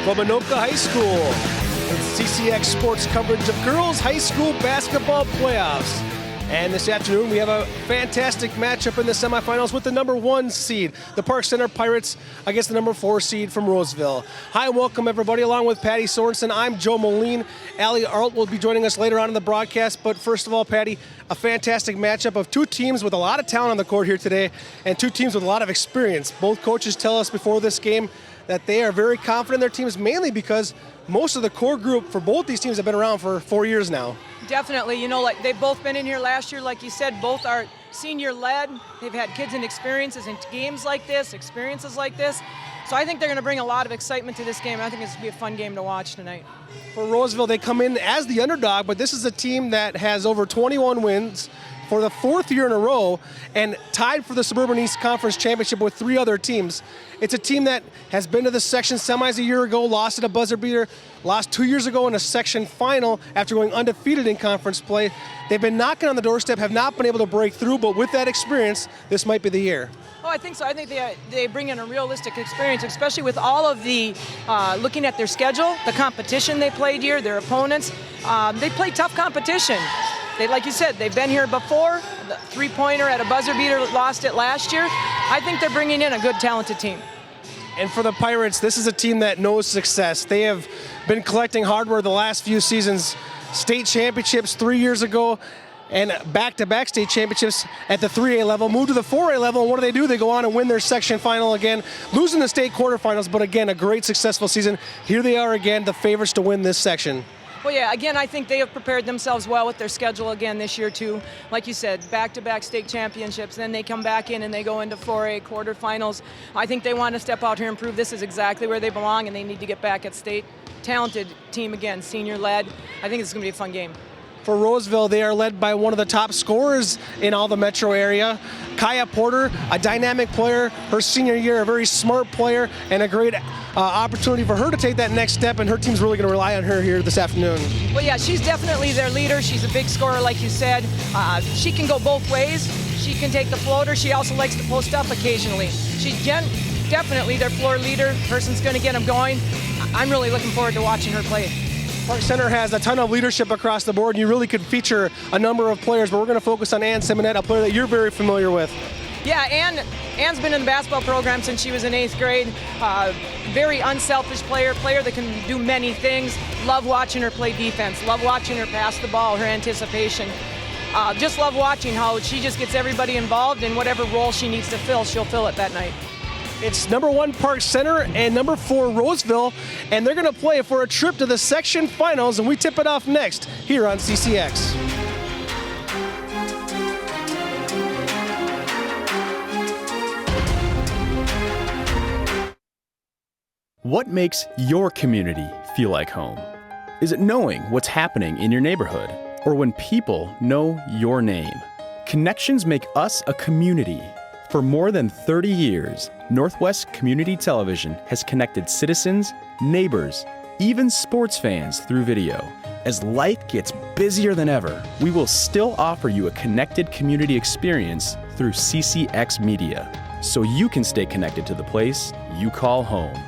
from Anoka High School. It's CCX Sports coverage of girls high school basketball playoffs. And this afternoon we have a fantastic matchup in the semifinals with the number 1 seed, the Park Center Pirates, against the number 4 seed from Roseville. Hi and welcome everybody, along with Patty Sorensen. I'm Joe Moline. Allie Arlt will be joining us later on in the broadcast. But first of all, Patty, a fantastic matchup of two teams with a lot of talent on the court here today and two teams with a lot of experience. Both coaches tell us before this game that they are very confident in their teams, mainly because most of the core group for both these teams have been around for 4 years now. Definitely, you know, like they've both been in here last year, like you said, both are senior-led. They've had kids and experiences in games like this, experiences like this. So I think they're going to bring a lot of excitement to this game. I think it's going to be a fun game to watch tonight. For Roseville, they come in as the underdog, but this is a team that has over 21 wins for the 4th year in a row and tied for the Suburban East Conference Championship with 3 other teams. It's a team that has been to the section semis a year ago, lost at a buzzer beater, lost 2 years ago in a section final after going undefeated in conference play. They've been knocking on the doorstep, have not been able to break through, but with that experience, this might be the year. Oh, I think so. I think they bring in a realistic experience, especially with all of the looking at their schedule, the competition they played here, their opponents. They play tough competition. They, like you said, they've been here before. The three-pointer at a buzzer beater, lost it last year. I think they're bringing in a good, talented team. And for the Pirates, this is a team that knows success. They have been collecting hardware the last few seasons. State championships 3 years ago and back-to-back state championships at the 3A level, move to the 4A level, and what do? They go on and win their section final again, losing the state quarterfinals, but again, a great successful season. Here they are again, the favorites to win this section. Well, yeah, again, I think they have prepared themselves well with their schedule again this year, too. Like you said, back-to-back state championships, then they come back in and they go into 4A quarterfinals. I think they want to step out here and prove this is exactly where they belong, and they need to get back at state. Talented team again, senior-led. I think it's going to be a fun game. For Roseville, they are led by one of the top scorers in all the metro area. Kaya Porter, a dynamic player, her senior year, a very smart player, and a great opportunity for her to take that next step, and her team's really going to rely on her here this afternoon. Well, yeah, she's definitely their leader. She's a big scorer, like you said. She can go both ways. She can take the floater. She also likes to post up occasionally. She's definitely their floor leader. Person's going to get them going. I'm really looking forward to watching her play. Park Center has a ton of leadership across the board, and you really could feature a number of players, but we're going to focus on Ann Simonette, a player that you're very familiar with. Yeah, Ann's been in the basketball program since she was in 8th grade. Very unselfish player that can do many things. Love watching her play defense. Love watching her pass the ball, her anticipation. Just love watching how she just gets everybody involved in whatever role she needs to fill, she'll fill it that night. It's number 1 Park Center and number 4 Roseville, and they're going to play for a trip to the section finals, and we tip it off next here on CCX. What makes your community feel like home? Is it knowing what's happening in your neighborhood, or when people know your name? Connections make us a community. For more than 30 years, Northwest Community Television has connected citizens, neighbors, even sports fans through video. As life gets busier than ever, we will still offer you a connected community experience through CCX Media, so you can stay connected to the place you call home.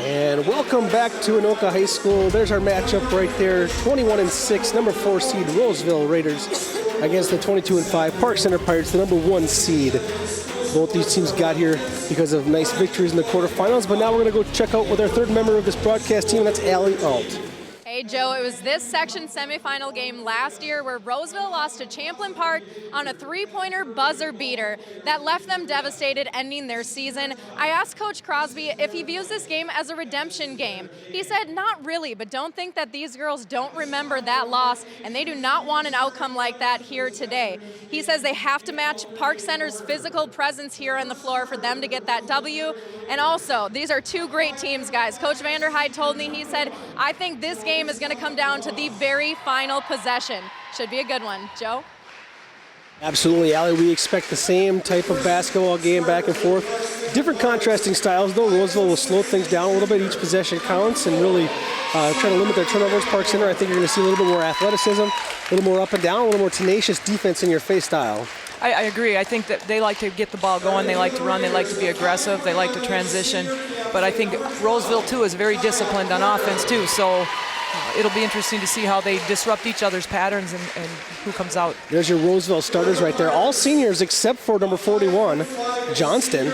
And welcome back to Anoka High School. There's our matchup right there, 21-6, number 4 seed Roseville Raiders against the 22-5 Park Center Pirates, the number 1 seed. Both these teams got here because of nice victories in the quarterfinals, but now we're going to go check out with our third member of this broadcast team, and that's Allie Alt. Hey Joe, it was this section semifinal game last year where Roseville lost to Champlin Park on a three-pointer buzzer beater that left them devastated, ending their season. I asked Coach Crosby if he views this game as a redemption game. He said, not really, but don't think that these girls don't remember that loss, and they do not want an outcome like that here today. He says they have to match Park Center's physical presence here on the floor for them to get that W. And also, these are two great teams, guys. Coach Vanderhyde told me, he said, I think this game is going to come down to the very final possession. Should be a good one. Joe? Absolutely, Allie. We expect the same type of basketball game back and forth. Different contrasting styles, though. Roseville will slow things down a little bit. Each possession counts and really try to limit their turnovers. Park Center, I think you're going to see a little bit more athleticism, a little more up and down, a little more tenacious defense in your face style. I agree. I think that they like to get the ball going. They like to run. They like to be aggressive. They like to transition. But I think Roseville, too, is very disciplined on offense, too. So it'll be interesting to see how they disrupt each other's patterns and who comes out. There's your Roseville starters right there. All seniors except for number 41, Johnston,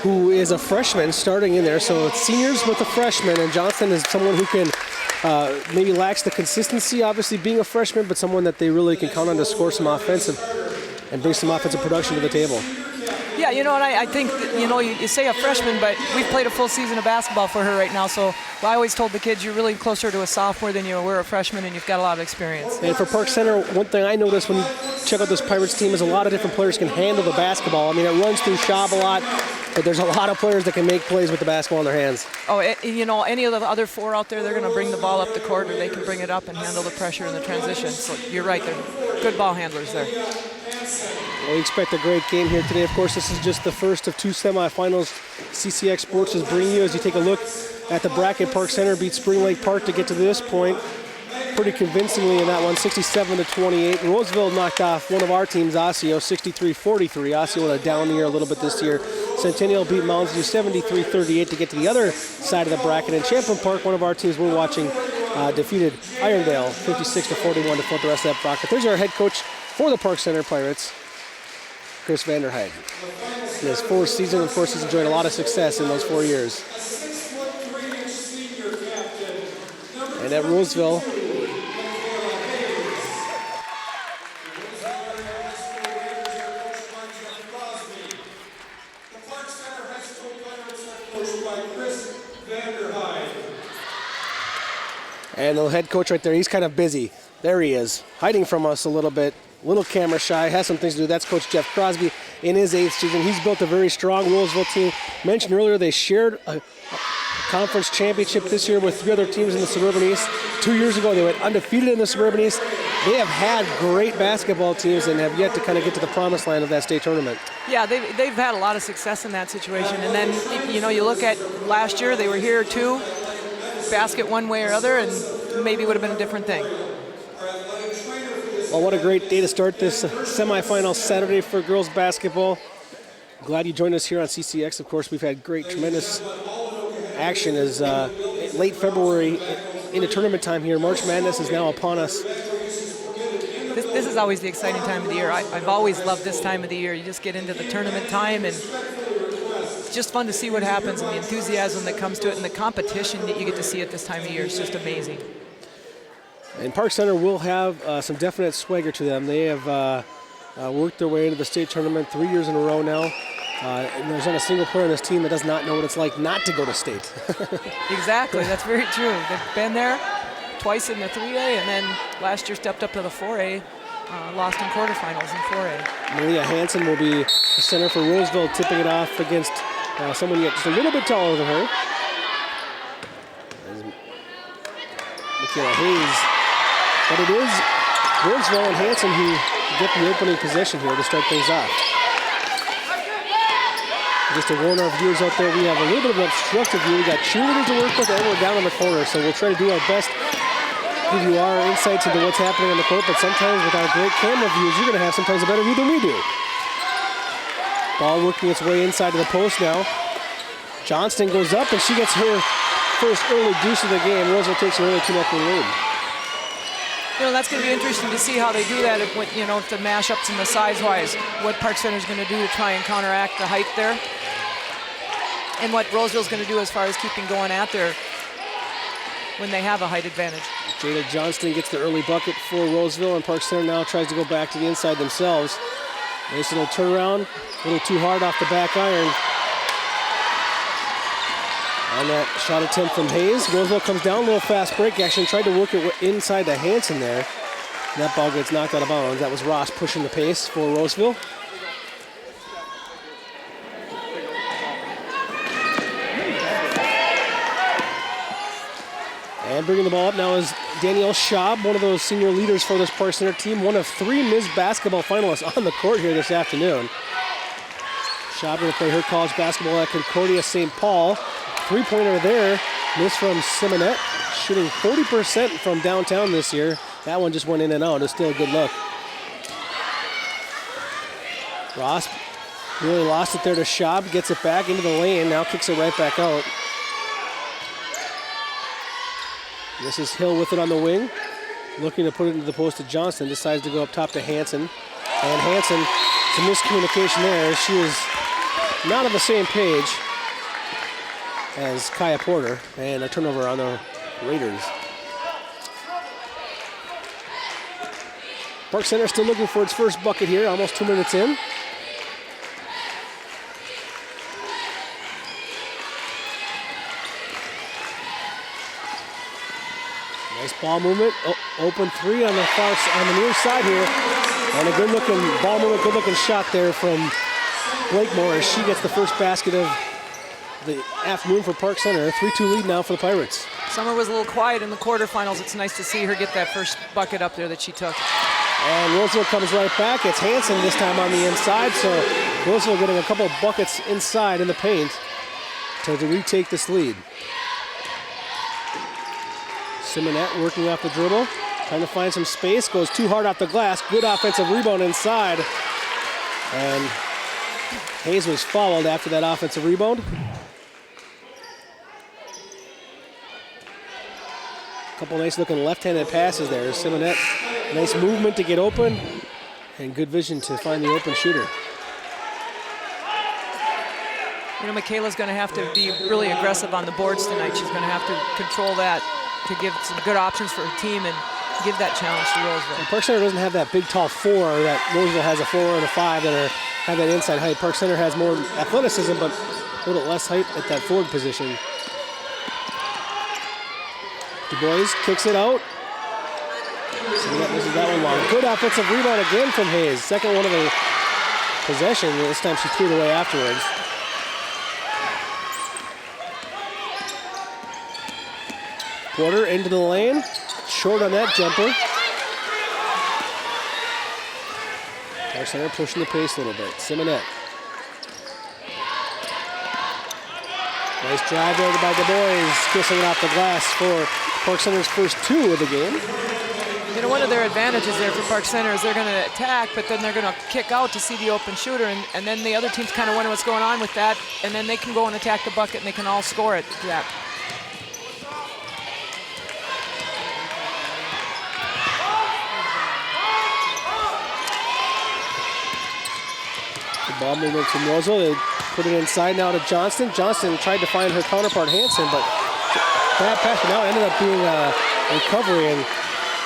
who is a freshman starting in there. So it's seniors with a freshman, and Johnston is someone who can maybe lacks the consistency, obviously being a freshman, but someone that they really can count on to score some offensive and bring some offensive production to the table. Yeah, and I think, you say a freshman, but we've played a full season of basketball for her right now, so I always told the kids you're really closer to a sophomore than you were a freshman, and you've got a lot of experience. And for Park Center, one thing I noticed when you check out this Pirates team is a lot of different players can handle the basketball. I mean, it runs through Schaub a lot, but there's a lot of players that can make plays with the basketball in their hands. Oh, any of the other four out there, they're going to bring the ball up the court, or they can bring it up and handle the pressure in the transition. So you're right, they're good ball handlers there. Well, we expect a great game here today. Of course, this is just the first of two semifinals CCX Sports is bringing you. As you take a look at the bracket, Park Center beat Spring Lake Park to get to this point pretty convincingly in that one, 67-28. Roseville knocked off one of our teams, Osseo, 63-43. Osseo with a down year a little bit this year. Centennial beat Mounds View 73-38 to get to the other side of the bracket. And Champlin Park, one of our teams we're watching, defeated Irondale 56-41 to flip the rest of that bracket. There's our head coach for the Park Center Pirates, Chris Vanderheid. In his fourth season, of course, he's enjoyed a lot of success in those 4 years. And at Roseville, and the head coach right there, he's kind of busy. There he is, hiding from us a little bit, a little camera shy, has some things to do. That's Coach Jeff Crosby in his 8th season. He's built a very strong Roseville team. Mentioned earlier, they shared a conference championship this year with 3 other teams in the Suburban East. 2 years ago, they went undefeated in the Suburban East. They have had great basketball teams and have yet to kind of get to the promised land of that state tournament. Yeah, they've had a lot of success in that situation. And then, you look at last year, they were here too, basket one way or other, and maybe would have been a different thing. Well, what a great day to start this semifinal Saturday for girls basketball. Glad you joined us here on CCX. Of course, we've had tremendous action as late February into tournament time here. March Madness is now upon us. This is always the exciting time of the year. I've always loved this time of the year. You just get into the tournament time, and it's just fun to see what happens, and the enthusiasm that comes to it, and the competition that you get to see at this time of year is just amazing. And Park Center will have some definite swagger to them. They have worked their way into the state tournament 3 years in a row now. And there's not a single player on this team that does not know what it's like not to go to state. Exactly, that's very true. They've been there twice in the 3A, and then last year stepped up to the 4A, lost in quarterfinals in 4A. Maria Hansen will be the center for Roseville, tipping it off against someone yet just a little bit taller than her. Michaela Hayes. But it is Roseville and Hansen who get the opening possession here to start things off. Just to warn our viewers out there, we have a little bit of an obstructive view. We got cheerleaders to work with, and we're down in the corner, so we'll try to do our best to give you our insights into what's happening on the court, but sometimes with our great camera views, you're going to have sometimes a better view than we do. Ball working its way inside of the post now. Johnston goes up, and she gets her first early deuce of the game. Roseville takes an early 2-0 lead. That's going to be interesting to see how they do that, if the mashups and the size-wise, what Park Center's going to do to try and counteract the height there, and what Roseville's going to do as far as keeping going out there when they have a height advantage. Jada Johnston gets the early bucket for Roseville, and Park Center now tries to go back to the inside themselves. Nice little turnaround, a little too hard off the back iron. On that shot attempt from Hayes, Roseville comes down, a little fast break action, tried to work it inside to Hansen there. That ball gets knocked out of bounds. That was Ross pushing the pace for Roseville. And bringing the ball up now is Danielle Schaub, one of those senior leaders for this Park Center team, one of 3 Ms. Basketball finalists on the court here this afternoon. Schaub going to play her college basketball at Concordia St. Paul. 3-pointer there, missed from Simonette, shooting 40% from downtown this year. That one just went in and out. It's still a good look. Ross really lost it there to Schaub, gets it back into the lane, now kicks it right back out. This is Hill with it on the wing, looking to put it into the post to Johnston, decides to go up top to Hansen. And Hansen, some miscommunication there. She was not on the same page as Kaya Porter, and a turnover on the Raiders. Park Center still looking for its first bucket here, almost 2 minutes in. Nice ball movement, open three on the near side here. And a good-looking ball movement, good-looking shot there from Blakemore as she gets the first basket of the afternoon for Park Center. 3-2 lead now for the Pirates. Summer was a little quiet in the quarterfinals. It's nice to see her get that first bucket up there that she took. And Roseville comes right back. It's Hansen this time on the inside, so Roseville getting a couple of buckets inside in the paint to retake this lead. Simonette working off the dribble, trying to find some space, goes too hard off the glass. Good offensive rebound inside. And Hayes was fouled after that offensive rebound. A couple nice looking left-handed passes there. Simonette, nice movement to get open and good vision to find the open shooter. You know, Michaela's going to have to be really aggressive on the boards tonight. She's going to have to control that to give some good options for her team and give that challenge to Roseville. And Park Center doesn't have that big, tall four that Roseville has, a 4 and a 5 that have that inside height. Park Center has more athleticism, but a little less height at that forward position. Du Bois kicks it out. So this is that one long. Good offensive rebound again from Hayes. Second one of the possession. This time she threw it away afterwards. Porter into the lane. Short on that jumper. Park Center pushing the pace a little bit. Simonette. Nice drive there by Du Bois, kissing it off the glass for Park Center's first 2 of the game. You know, one of their advantages there for Park Center is they're going to attack, but then they're going to kick out to see the open shooter, and then the other teams kind of wonder what's going on with that, and then they can go and attack the bucket, and they can all score it. Yeah. The ball movement from Roseville. They put it inside now to Johnston. Johnston tried to find her counterpart Hansen, but bad pass, but now ended up being a recovery, and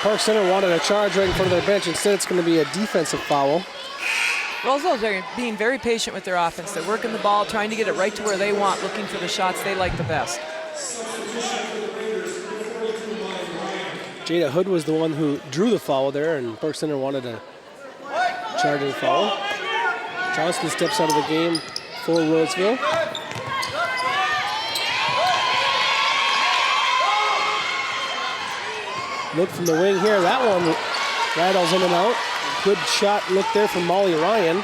Park Center wanted a charge right in front of their bench. Instead, it's going to be a defensive foul. Roseville's being very patient with their offense. They're working the ball, trying to get it right to where they want, looking for the shots they like the best. Jada Hood was the one who drew the foul there, and Park Center wanted a charging foul. Johnston steps out of the game for Roseville. Look from the wing here. That one rattles in and out. Good shot look there from Molly Ryan.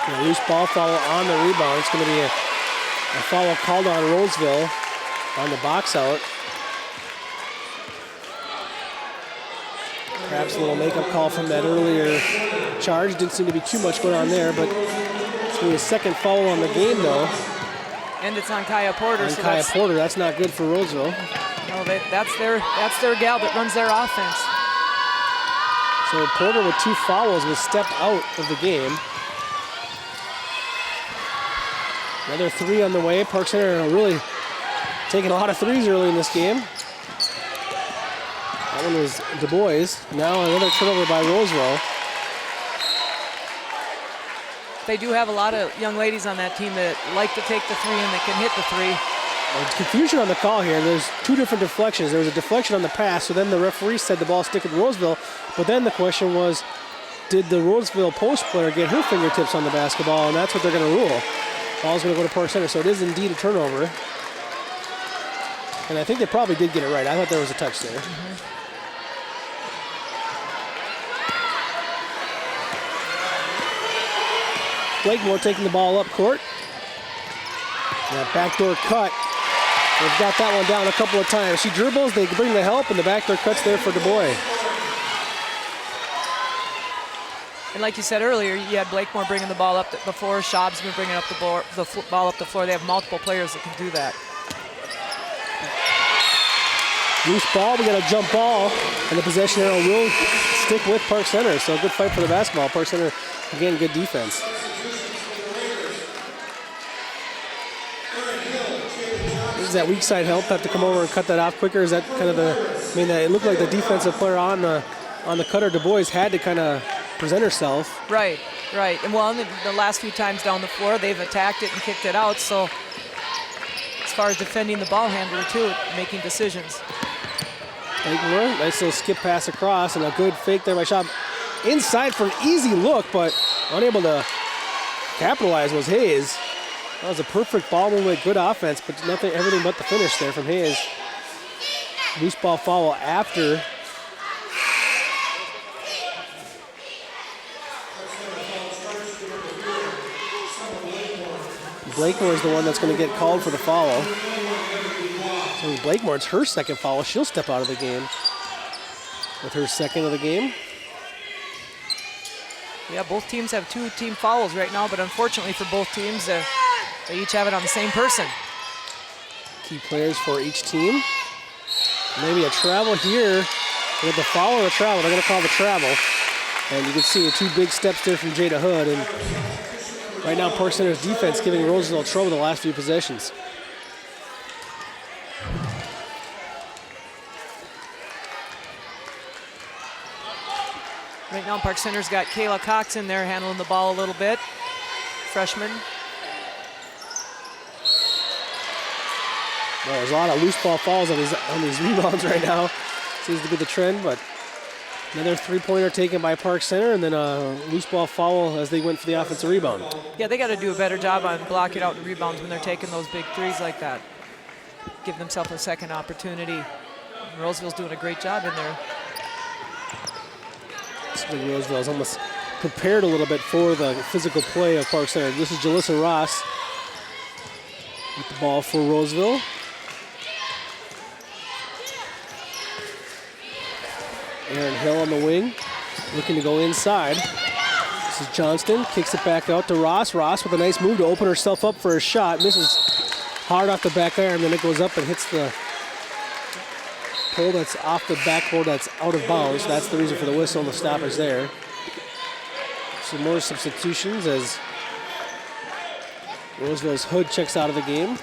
A loose ball foul on the rebound. It's going to be a foul called on Roseville on the box out. Perhaps a little makeup call from that earlier charge. Didn't seem to be too much going on there, but it's going to be a second foul on the game, though. And it's on Kaya Porter. On Kaya Porter, that's not good for Roseville. No, that's their gal that runs their offense. So Porter with 2 fouls was stepped out of the game. Another 3 on the way. Park Center really taking a lot of threes early in this game. That one was Du Bois. Now another turnover by Roseville. They do have a lot of young ladies on that team that like to take the 3 and that can hit the 3. There's confusion on the call here. There's 2 different deflections. There was a deflection on the pass, so then the referee said the ball stick with Roseville. But then the question was, did the Roseville post player get her fingertips on the basketball? And that's what they're going to rule. Ball's going to go to Park Center, so it is indeed a turnover. And I think they probably did get it right. I thought there was a touch there. Blakemore taking the ball up court. That backdoor cut They've got that one down a couple of times. She dribbles, they bring the help, and the backdoor cuts there for DuBois. And like you said earlier, you had Blakemore bringing the ball up before. Schaub's been bringing up the ball up the floor. They have multiple players that can do that. Loose ball, we got a jump ball, and the possession arrow will stick with Park Center. So a good fight for the basketball. Park Center, again, good defense. Does that weak side help? Have to come over and cut that off quicker? Is that kind of the? I mean, it looked like the defensive player on the cutter, DuBois, had to kind of present herself. Right. And well, the last few times down the floor, they've attacked it and kicked it out. So as far as defending the ball handler too, making decisions. Nice little skip pass across and a good fake there by Schaub. Inside for an easy look, but unable to capitalize was Hayes. That was a perfect ball movement, good offense, but everything but the finish there from Hayes. Loose ball foul after. Blakemore is the one that's going to get called for the foul. So Blakemore, it's her second foul. She'll step out of the game with her second of the game. Yeah, both teams have 2 team fouls right now, but unfortunately for both teams, they each have it on the same person. Key players for each team. Maybe a travel here. With the foul or the travel, they're going to call the travel. And you can see the 2 big steps there from Jada Hood. And right now, Park Center's defense giving Roseville trouble the last few possessions. Right now, Park Center's got Kayla Cox in there handling the ball a little bit. Freshman. Well, there's a lot of loose ball falls on these rebounds right now. Seems to be the trend, but another three-pointer taken by Park Center, and then a loose ball foul as they went for the offensive rebound. Yeah, they got to do a better job on blocking out the rebounds when they're taking those big threes like that. Give themselves a second opportunity. Roseville's doing a great job in there. Roseville's almost prepared a little bit for the physical play of Park Center. This is Jalissa Ross with the ball for Roseville. Aaron Hill on the wing, looking to go inside. This is Johnston, kicks it back out to Ross. Ross with a nice move to open herself up for a shot. Misses hard off the back iron, then it goes up and hits the pole that's off the backboard that's out of bounds. That's the reason for the whistle and the stoppage there. Some more substitutions as Roseville's Hood checks out of the game.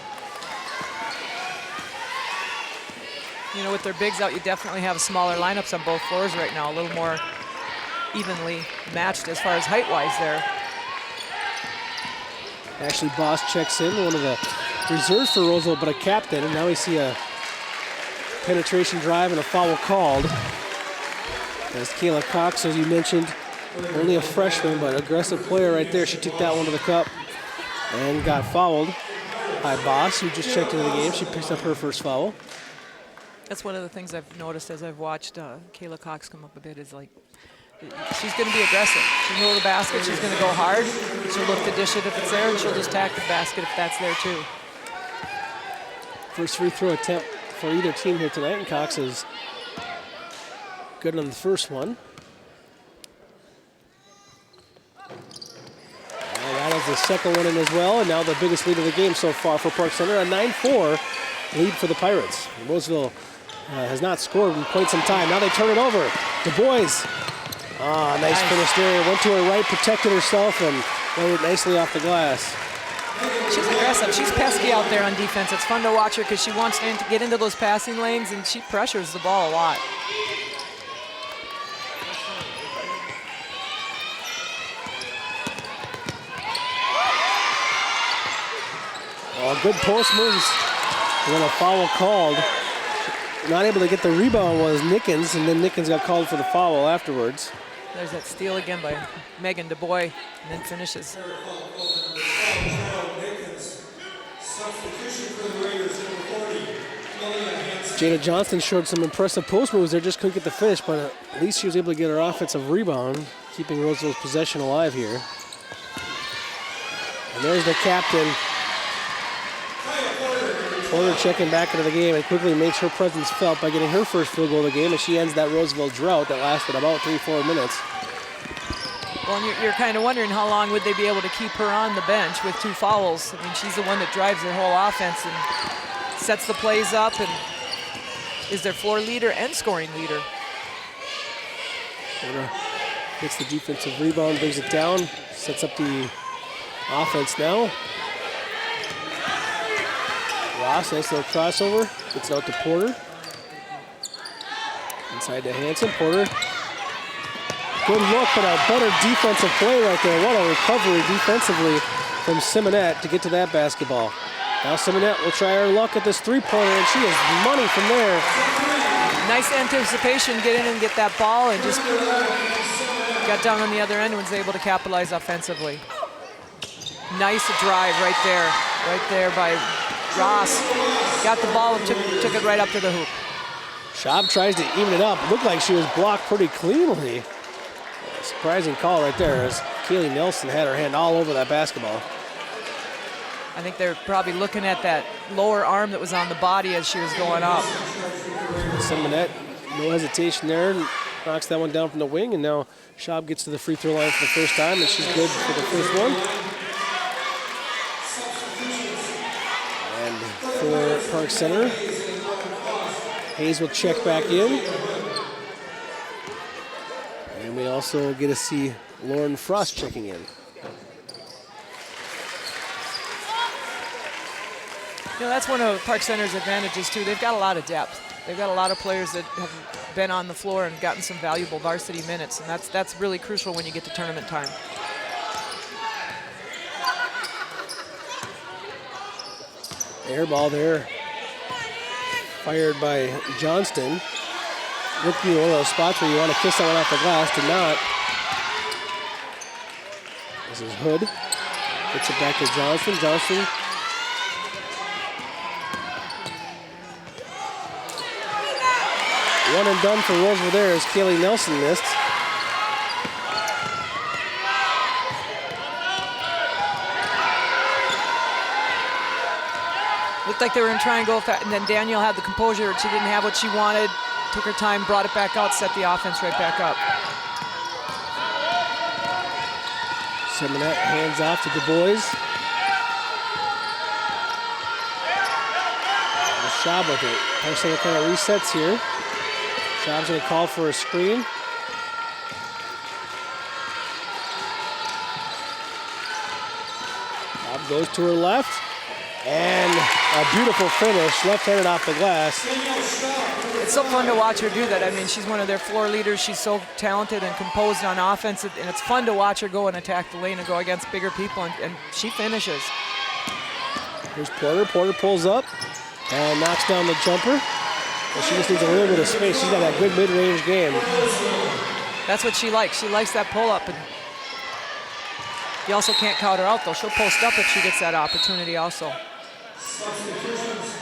You know, with their bigs out, you definitely have smaller lineups on both floors right now, a little more evenly matched as far as height-wise there. Ashley Boss checks in, one of the reserves for Roseville, but a captain, and now we see a penetration drive and a foul called. As Kayla Cox, as you mentioned, only a freshman, but aggressive player right there. She took that one to the cup and got fouled by Boss, who just checked into the game. She picks up her first foul. That's one of the things I've noticed as I've watched Kayla Cox come up a bit is like, she's going to be aggressive. She'll know the basket, she's going to go hard. She'll look to dish it if it's there, and she'll just tack the basket if that's there too. First free throw attempt for either team here tonight, and Cox is good on the first one. And that is the second one in as well, and now the biggest lead of the game so far for Park Center, a 9-4 lead for the Pirates. Roseville has not scored in quite some time. Now they turn it over. DuBois. Nice finish there. Went to her right, protected herself, and laid it nicely off the glass. She's aggressive. She's pesky out there on defense. It's fun to watch her because she wants to get into those passing lanes, and she pressures the ball a lot. Well, good post moves. And then a foul called. Not able to get the rebound was Nickens, and then Nickens got called for the foul afterwards. There's that steal again by Megan DuBois, and then finishes. Jada Johnston showed some impressive post moves there, just couldn't get the finish, but at least she was able to get her offensive rebound, keeping Roseville's possession alive here. And there's the captain. Porter checking back into the game and quickly makes her presence felt by getting her first field goal of the game, and she ends that Roseville drought that lasted about 3-4 minutes. Well, and you're kind of wondering how long would they be able to keep her on the bench with 2 fouls. I mean, she's the one that drives their whole offense and sets the plays up and is their floor leader and scoring leader. Porter gets the defensive rebound, brings it down, sets up the offense now. Ross, nice little crossover, gets it out to Porter. Inside to Hansen, Porter. Good look, but a better defensive play right there. What a recovery defensively from Simonette to get to that basketball. Now Simonette will try her luck at this three-pointer, and she has money from there. Nice anticipation, get in and get that ball, and just got down on the other end and was able to capitalize offensively. Nice drive right there by Ross. Got the ball and took it right up to the hoop. Schaub tries to even it up. Looked like she was blocked pretty cleanly. Surprising call right there as Kaylee Nelson had her hand all over that basketball. I think they're probably looking at that lower arm that was on the body as she was going up. Simonette, no hesitation there, knocks that one down from the wing, and now Schaub gets to the free throw line for the first time, and she's good for the first one. And for Park Center, Hayes will check back in. And we also get to see Lauren Frost checking in. You know, that's one of Park Center's advantages, too. They've got a lot of depth. They've got a lot of players that have been on the floor and gotten some valuable varsity minutes, and that's really crucial when you get to tournament time. Air ball there, fired by Johnston. Looking at one of those spots where you want to kiss that one off the glass, did not. This is Hood. Gets it back to Johnston. Johnston. One and done for Roseville there as Kaylee Nelson missed. Looked like they were going to try and go fast, and then Danielle had the composure. She didn't have what she wanted. Took her time, brought it back out, set the offense right back up. Simonette hands off to Du Bois. Schaub with it. Park Center kind of resets here. Schaub's going to call for a screen. Schaub goes to her left. And a beautiful finish, left-handed off the glass. It's so fun to watch her do that. I mean, she's one of their floor leaders. She's so talented and composed on offense, and it's fun to watch her go and attack the lane and go against bigger people, and she finishes. Here's Porter. Porter pulls up and knocks down the jumper. But she just needs a little bit of space. She's got that good mid-range game. That's what she likes. She likes that pull-up. And you also can't count her out, though. She'll post up if she gets that opportunity also. Substitutions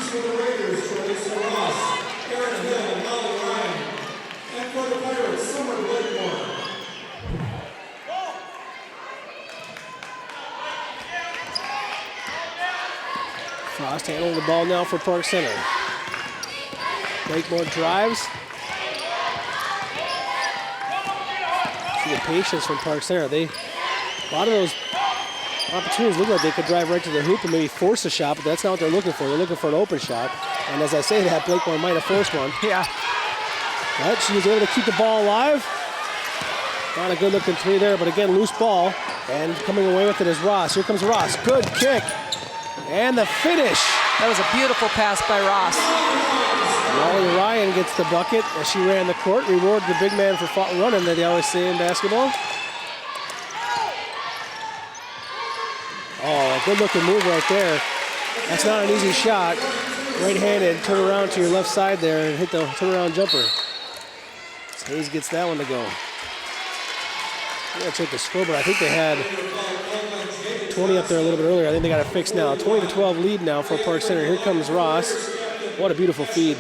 for the Raiders, Teresa Ross, Aaron Hill, Melanie Ryan, and for the Pirates, Summer Blakemore. Frost handling the ball now for Park Center. Blakemore drives. See the patience from Park Center. A lot of those opportunities look like they could drive right to the hoop and maybe force a shot, but that's not what they're looking for. They're looking for an open shot. And as I say that, Blakemore might have forced one. Yeah. But she was able to keep the ball alive. Not a good looking three there, but again, loose ball. And coming away with it is Ross. Here comes Ross. Good kick. And the finish. That was a beautiful pass by Ross. Molly Ryan gets the bucket as she ran the court. Reward the big man for running, that they always say in basketball. Oh, a good-looking move right there. That's not an easy shot. Right-handed, turn around to your left side there and hit the turnaround jumper. Hayes gets that one to go. I'm going to check the scoreboard. I think they had 20 up there a little bit earlier. I think they got it fixed now. 20-12 lead now for Park Center. Here comes Ross. What a beautiful feed.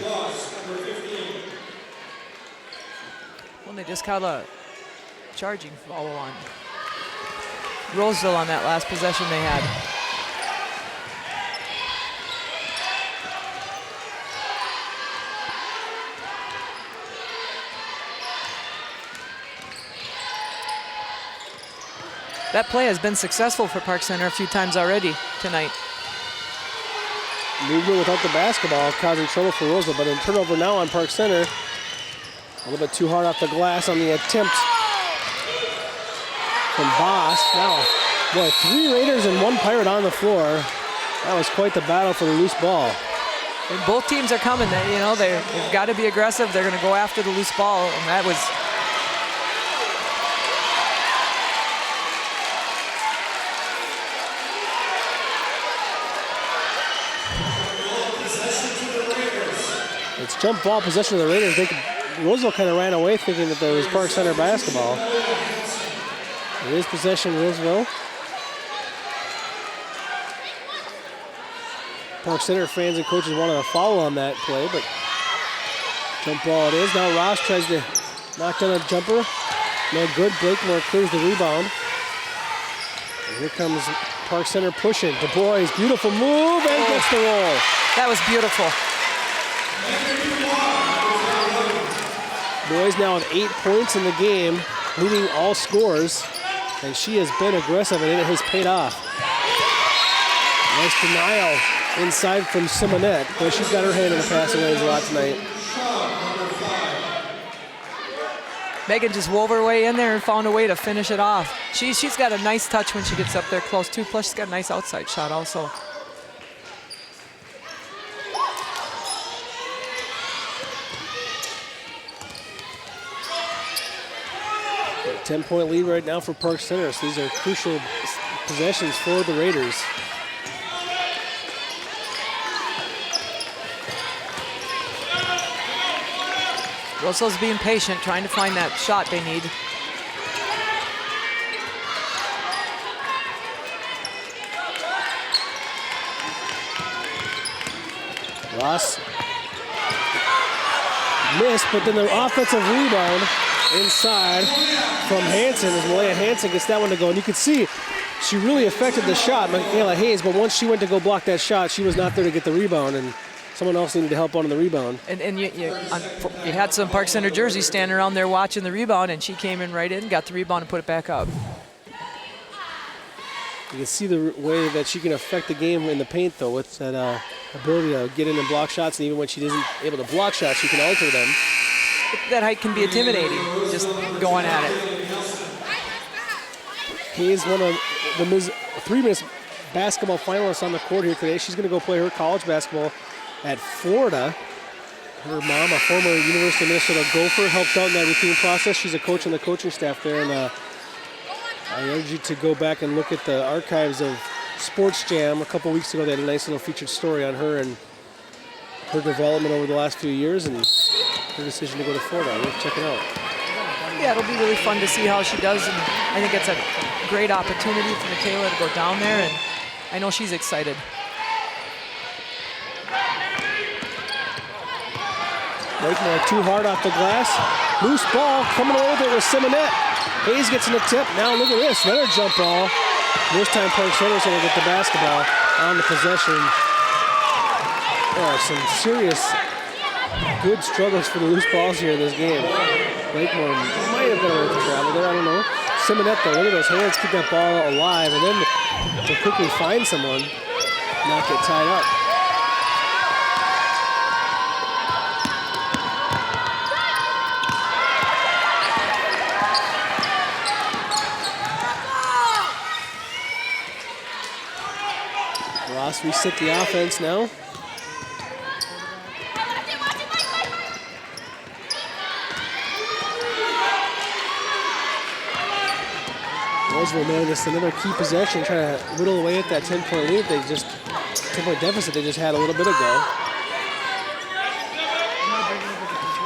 Well, they just caught a charging follow on Roseville on that last possession they had. that play has been successful for Park Center a few times already tonight. Movement without the basketball causing trouble for Roseville, but in turnover now on Park Center. A little bit too hard off the glass on the attempt from Boss. Now, boy, 3 Raiders and 1 Pirate on the floor. That was quite the battle for the loose ball. And both teams are coming. You know, they've got to be aggressive. They're going to go after the loose ball, and that was. It's jump ball possession of the Raiders. Roseville kind of ran away thinking that there was Park Center basketball. It is possession, Roseville. Park Center fans and coaches wanted a foul on that play, but jump ball it is. Now Ross tries to knock down a jumper. No good. Blakemore clears the rebound. And here comes Park Center pushing. Du Bois, beautiful move, and gets the roll. That was beautiful. Boys now with 8 points in the game, leading all scores, and she has been aggressive, and it has paid off. Nice denial inside from Simonette. Boy, she's got her hand in the passing lanes a lot tonight. Megan just wove her way in there and found a way to finish it off. She's got a nice touch when she gets up there close too, plus she's got a nice outside shot also. 10-point lead right now for Park Center, so these are crucial possessions for the Raiders. Roseville's being patient, trying to find that shot they need. Ross missed, but then the offensive rebound inside from Hanson as Malaya Hanson gets that one to go. And you can see she really affected the shot, Michaela Hayes, but once she went to go block that shot, she was not there to get the rebound, and someone else needed to help on the rebound. And you had some Park Center jerseys standing around there watching the rebound, and she came in right in, got the rebound, and put it back up. You can see the way that she can affect the game in the paint, though, with that ability to get in and block shots, and even when she isn't able to block shots, she can alter them. That height can be intimidating, just going at it. Hayes, one of the 3 minutes basketball finalists on the court here today. She's going to go play her college basketball at Florida. Her mom, a former University of Minnesota Gopher, helped out in that recruiting process. She's a coach on the coaching staff there, and I urge you to go back and look at the archives of Sports Jam. A couple weeks ago, they had a nice little featured story on her and her development over the last few years and her decision to go to Florida. We'll check it out. Yeah, it'll be really fun to see how she does, and I think it's a great opportunity for Michaela to go down there, and I know she's excited. Blakemore too hard off the glass. Loose ball coming away with it with Simonette. Hayes gets in the tip. Now look at this, another jump ball. This time Park Center's going to get the basketball on the possession. There are some serious good struggles for the loose balls here in this game. Blakemore might have got away with the travel there, I don't know. Simonette though, look at those hands, keep that ball alive, and then to quickly find someone, not get tied up. Ross reset the offense now. Roseville man, just another key possession, trying to whittle away at that 10-point lead. 10-point deficit they just had a little bit ago.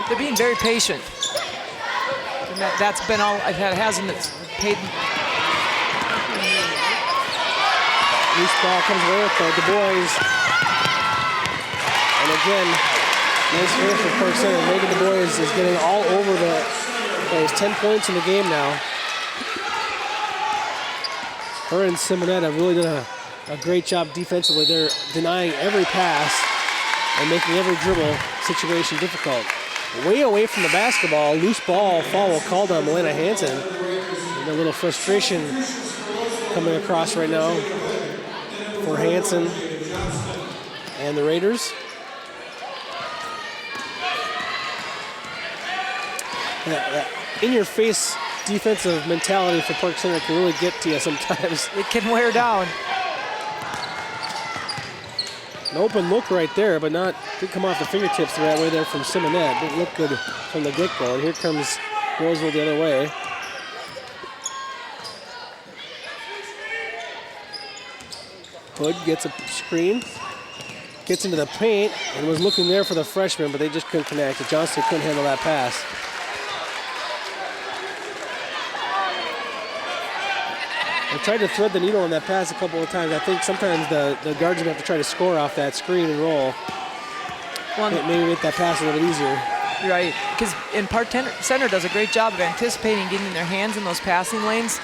They're being very patient. And that's been all it hasn't paid. Loose ball comes away with Du Bois. And again, nice hit from Park Center. Megan Du Bois is getting all over the place. 10 points in the game now. Her and Simonette have really done a great job defensively. They're denying every pass and making every dribble situation difficult. Way away from the basketball, loose ball foul called on Melena Hansen. And a little frustration coming across right now for Hanson and the Raiders. That in-your-face defensive mentality for Park Center can really get to you sometimes. It can wear down. An open look right there, but didn't come off the fingertips the right way there from Simonette. Didn't look good from the get-go. And here comes Roseville the other way. Hood gets a screen, gets into the paint, and was looking there for the freshman, but they just couldn't connect. Johnston couldn't handle that pass. They tried to thread the needle on that pass a couple of times. I think sometimes the guards are going to have to try to score off that screen and roll. Maybe make that pass a little bit easier. Right, because Park Center does a great job of anticipating getting their hands in those passing lanes.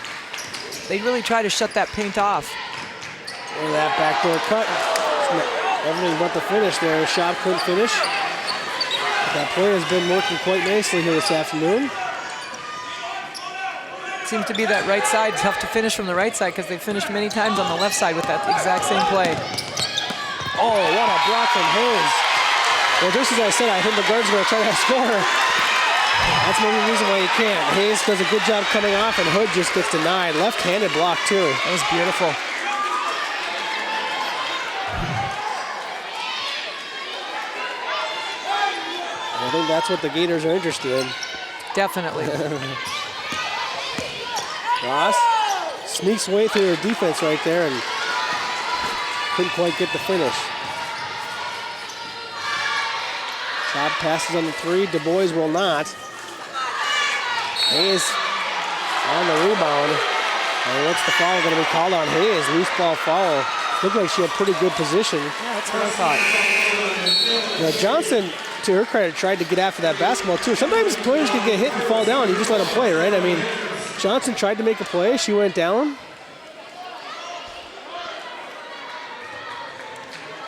They really try to shut that paint off. And that backdoor cut. Everything but the finish there. Schaub couldn't finish. But that play has been working quite nicely here this afternoon. Seems to be that right side. Tough to finish from the right side because they finished many times on the left side with that exact same play. Oh, what a block from Hayes. Well, just as I said, I think the guard's going to try to score. That's maybe the reason why you can't. Hayes does a good job coming off, and Hood just gets denied. Left-handed block, too. That was beautiful. I think that's what the Gators are interested in. Definitely. Ross sneaks way through her defense right there and couldn't quite get the finish. Schaub passes on the three. Du Bois will not. Hayes on the rebound. And what's the foul going to be called on Hayes? Loose ball foul. Looked like she had pretty good position. Yeah, that's what I thought. Now Johnson, to her credit, tried to get after that basketball too. Sometimes players can get hit and fall down. You just let them play, right? I mean, Johnson tried to make a play. She went down.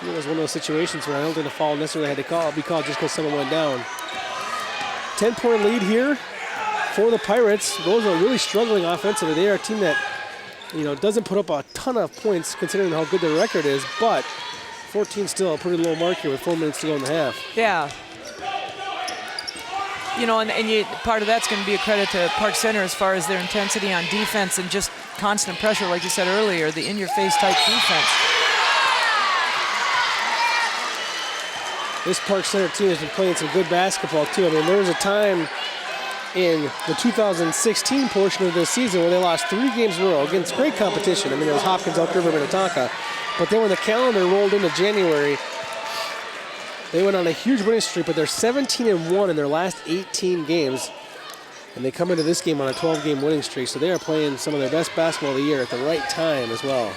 It was one of those situations where I don't think the foul necessarily had to be called just because someone went down. 10-point lead here for the Pirates. Roseville really struggling offensively. They are a team that, doesn't put up a ton of points considering how good their record is, but 14 still a pretty low mark here with 4 minutes to go in the half. Yeah. Part of that's going to be a credit to Park Center as far as their intensity on defense and just constant pressure, like you said earlier, the in-your-face type defense. This Park Center team has been playing some good basketball too. I mean, there was a time in the 2016 portion of this season where they lost 3 games in a row against great competition. I mean, it was Hopkins, Elk River, Minnetonka. But then when the calendar rolled into January, they went on a huge winning streak, but they're 17-1 in their last 18 games. And they come into this game on a 12-game winning streak, so they are playing some of their best basketball of the year at the right time as well.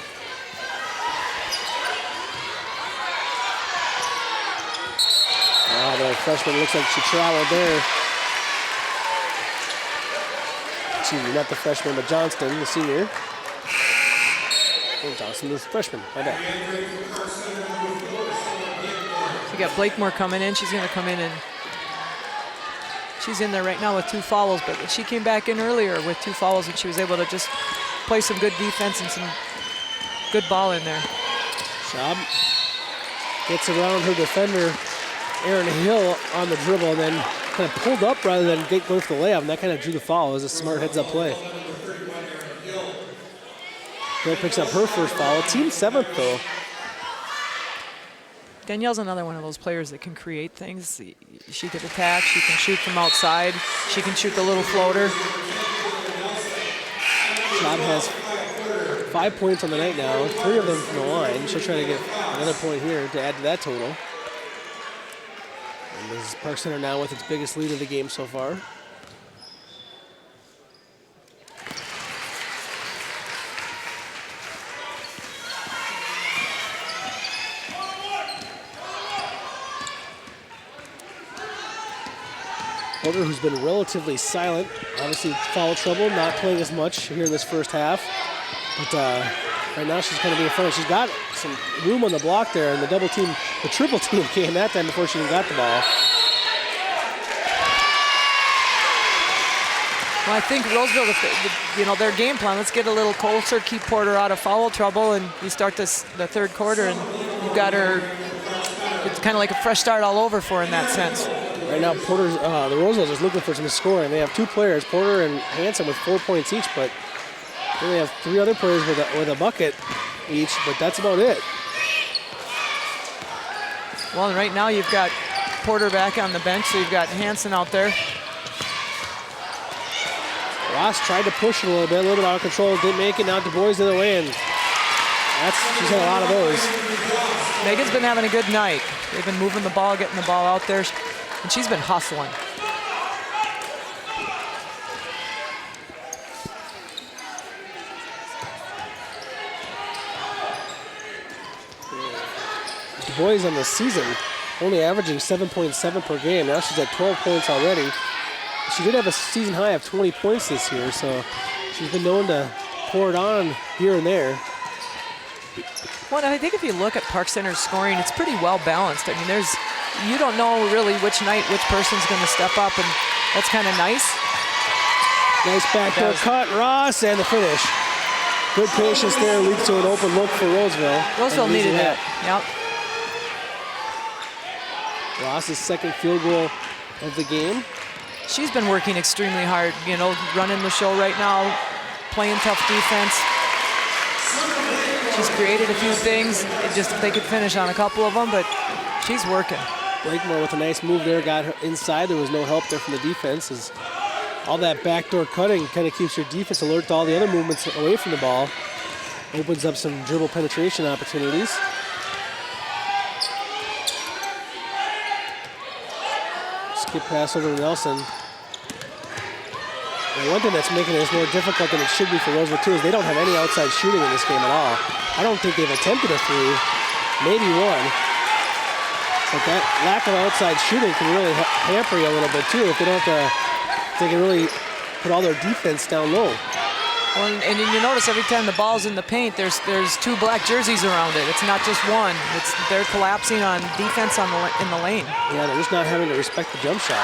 The freshman looks like she traveled there. Excuse me, not the freshman, but Johnston, the senior. Oh, Johnston, the freshman, my bad. You got Blakemore coming in. She's going to come in and she's in there right now with 2 fouls, but she came back in earlier with 2 fouls and she was able to just play some good defense and some good ball in there. Schaub gets around her defender, Aaron Hill, on the dribble, and then kind of pulled up rather than go for the layup, and that kind of drew the foul. It was a smart heads-up play. Hill picks up her first foul. Team 7th, though. Danielle's another one of those players that can create things. She can attack, she can shoot from outside, she can shoot the little floater. Schaub has 5 points on the night now, 3 of them from the line. She'll try to get another point here to add to that total. And this is Park Center now with its biggest lead of the game so far. Porter, who's been relatively silent, obviously foul trouble, not playing as much here in this first half. But right now she's going to be in front. She's got some room on the block there, and the triple team came that time before she even got the ball. Well, I think Roseville, their game plan, let's get a little closer, keep Porter out of foul trouble, and you start the third quarter, and you've got her, it's kind of like a fresh start all over for her in that sense. Right now, Porter's, the Roseville's just looking for some scoring. They have 2 players, Porter and Hanson, with 4 points each, but then they have 3 other players with a bucket each, but that's about it. Well, and right now you've got Porter back on the bench, so you've got Hanson out there. Ross tried to push it a little bit out of control, didn't make it. Now Du Bois the other way, and she's had a lot of those. Megan's been having a good night. They've been moving the ball, getting the ball out there, and she's been hustling. Du Bois on the season only averaging 7.7 per game. Now she's at 12 points already. She did have a season high of 20 points this year, so she's been known to pour it on here and there. Well, I think if you look at Park Center's scoring, it's pretty well balanced. I mean, you don't know really which night which person's going to step up, and that's kind of nice. Nice backdoor cut, Ross, and the finish. Good patience there leads to an open look for Roseville. Roseville needed that. Yep. Ross's second field goal of the game. She's been working extremely hard, running the show right now, playing tough defense. She's created a few things. If they could finish on a couple of them, but she's working. Blakemore with a nice move there, got her inside. There was no help there from the defense. As all that backdoor cutting kind of keeps your defense alert to all the other movements away from the ball. Opens up some dribble penetration opportunities. Skip pass over to Nelson. And one thing that's making this more difficult than it should be for Roseville too is they don't have any outside shooting in this game at all. I don't think they've attempted a 3, maybe 1. But that lack of outside shooting can really hamper you a little bit too if they don't have to, if they can really put all their defense down low. Well, and you notice every time the ball's in the paint, there's 2 black jerseys around it. It's not just one. They're collapsing on defense in the lane. Yeah, they're just not having to respect the jump shot.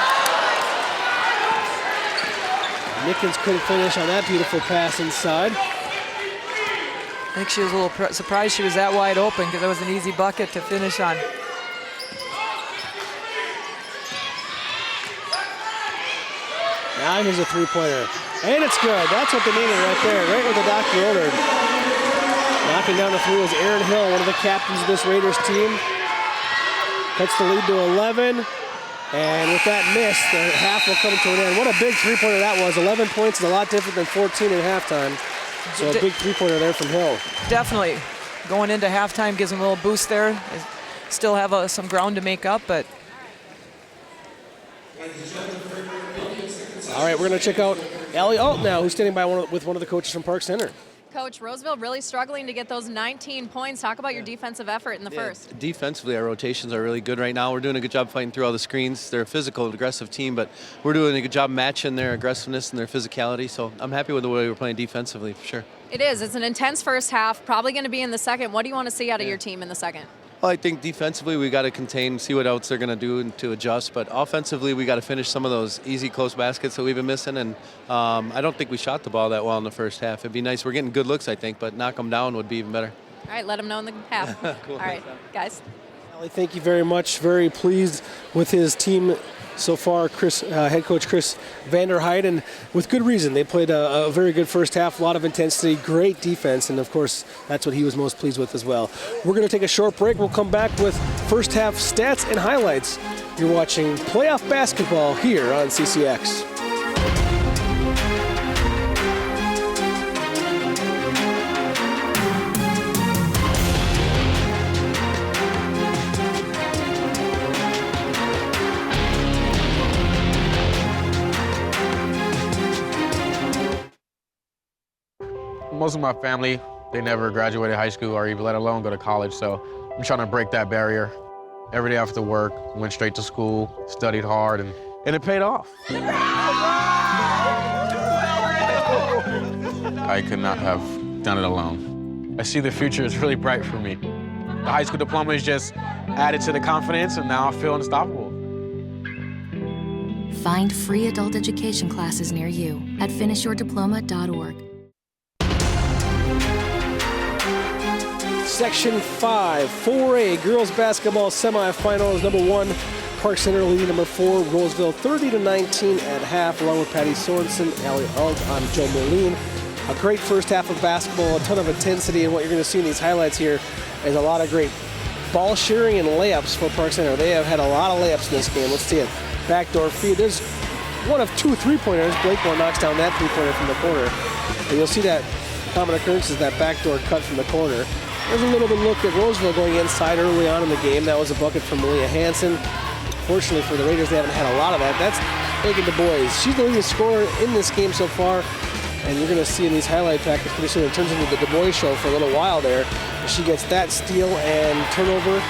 Nickens couldn't finish on that beautiful pass inside. I think she was a little surprised she was that wide open because it was an easy bucket to finish on. Now here's a 3-pointer. And it's good. That's what they needed right there, right where the doctor ordered. Knocking down the 3 was Aaron Hill, one of the captains of this Raiders team. Cuts the lead to 11. And with that miss, the half will come to an end. What a big 3-pointer that was. 11 points is a lot different than 14 at halftime. So a big 3-pointer there from Hill. Definitely. Going into halftime gives them a little boost there. They still have some ground to make up, but. All right, we're going to check out Allie Alt now, who's standing by with one of the coaches from Park Center. Coach, Roseville really struggling to get those 19 points. Talk about your defensive effort in the first. Defensively, our rotations are really good right now. We're doing a good job fighting through all the screens. They're a physical, aggressive team, but we're doing a good job matching their aggressiveness and their physicality. So I'm happy with the way we're playing defensively, for sure. It is. It's an intense first half, probably going to be in the second. What do you want to see out of your team in the second? Well, I think defensively we got to contain, see what else they're going to do and to adjust. But offensively, we got to finish some of those easy, close baskets that we've been missing. And I don't think we shot the ball that well in the first half. It'd be nice. We're getting good looks, I think, but knock them down would be even better. All right, let them know in the half. Cool. All right, guys. Allie, thank you very much. Very pleased with his team so far, head coach Chris Vanderheiden, with good reason. They played a very good first half, a lot of intensity, great defense, and of course, that's what he was most pleased with as well. We're going to take a short break. We'll come back with first half stats and highlights. You're watching playoff basketball here on CCX. Most of my family, they never graduated high school or even let alone go to college, so I'm trying to break that barrier. Every day after work, went straight to school, studied hard, and it paid off. I could not have done it alone. I see the future is really bright for me. The high school diploma is just added to the confidence, and now I feel unstoppable. Find free adult education classes near you at finishyourdiploma.org. Section 5, 4A, girls basketball semifinals. Number 1, Park Center leading number 4, Roseville, 30-19 at half, along with Patty Sorensen, Allie Alt, I'm Joe Moline. A great first half of basketball, a ton of intensity, and what you're going to see in these highlights here is a lot of great ball sharing and layups for Park Center. They have had a lot of layups in this game. Let's see it. Backdoor feed. There's one of 2 3-pointers. Blakemore knocks down that 3-pointer from the corner. And you'll see that common occurrence is that backdoor cut from the corner. There's a little bit look at Roseville going inside early on in the game. That was a bucket from Malia Hansen. Fortunately for the Raiders, they haven't had a lot of that. That's Megan Du Bois. She's the leading scorer in this game so far. And you're going to see in these highlight packages pretty soon it turns into the Du Bois show for a little while there. She gets that steal and turnover.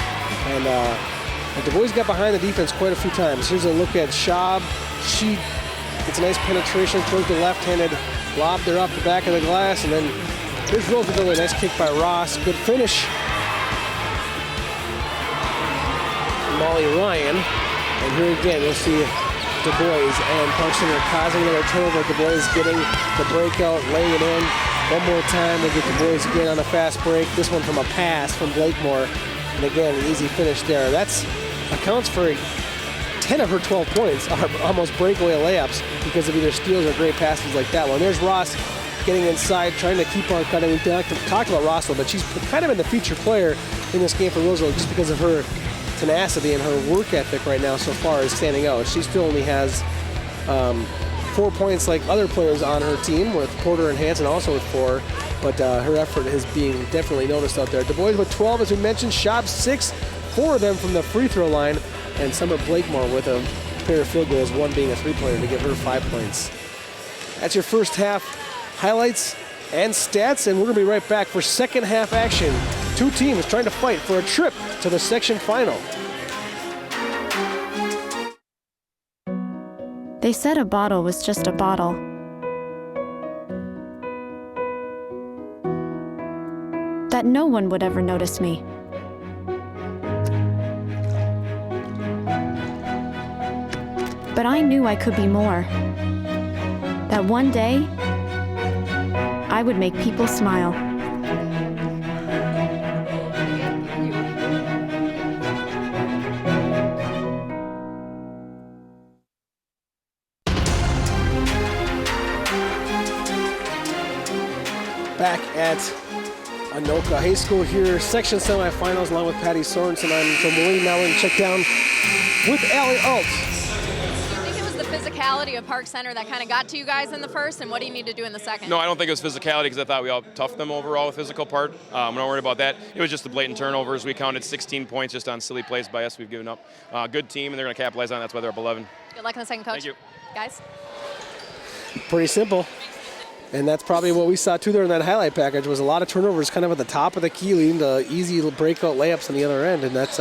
And Du Bois got behind the defense quite a few times. Here's a look at Schaub. She gets a nice penetration, throws the left-handed lob there off the back of the glass. And then here's Roseville, a nice kick by Ross. Good finish. Molly Ryan. And here again, you'll see Du Bois and Park Center causing another turnover. Du Bois getting the breakout, laying it in. One more time, we get Du Bois again on a fast break. This one from a pass from Blakemore. And again, an easy finish there. That's accounts for 10 of her 12 points are almost breakaway layups because of either steals or great passes like that one. There's Ross getting inside, trying to keep on cutting. We talked about Ross, but she's kind of been the feature player in this game for Roseville just because of her tenacity and her work ethic right now so far is standing out. She still only has 4 points like other players on her team, with Porter and Hansen also with 4, but her effort is being definitely noticed out there. Du Bois with 12, as we mentioned. Schaub 6, 4 of them from the free throw line, and Summer Blakemore with a pair of field goals, one being a 3-pointer to give her 5 points. That's your first half highlights and stats, and we're going to be right back for second half action. 2 teams trying to fight for a trip to the section final. They said a bottle was just a bottle. That no one would ever notice me. But I knew I could be more. That one day, I would make people smile. Back at Anoka High School here, section semifinals, along with Patty Sorensen. I'm Joe Moline. Now we're going to check down with Allie Alt. Do you think it was the physicality of Park Center that kind of got to you guys in the first, and what do you need to do in the second? No, I don't think it was physicality, because I thought we all toughed them overall, the physical part. I'm not worried about that. It was just the blatant turnovers. We counted 16 points just on silly plays by us. We've given up. Good team, and they're going to capitalize on it. That's why they're up 11. Good luck in the second, Coach. Thank you. Guys? Pretty simple. And that's probably what we saw too there in that highlight package, was a lot of turnovers kind of at the top of the key, leading to easy breakout layups on the other end. And that's,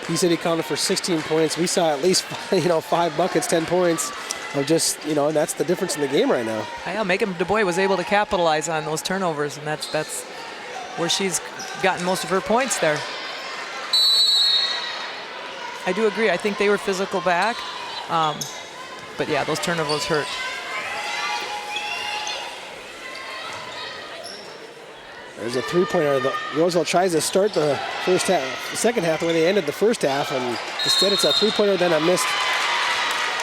he said he counted for 16 points. We saw at least, 5 buckets, 10 points of just, and that's the difference in the game right now. Yeah, Megan Du Bois was able to capitalize on those turnovers, and that's where she's gotten most of her points there. I do agree. I think they were physical back. But yeah, those turnovers hurt. There's a 3-pointer. Roseville tries to start the first half, the second half the way they ended the first half, and instead it's a 3-pointer, then a missed.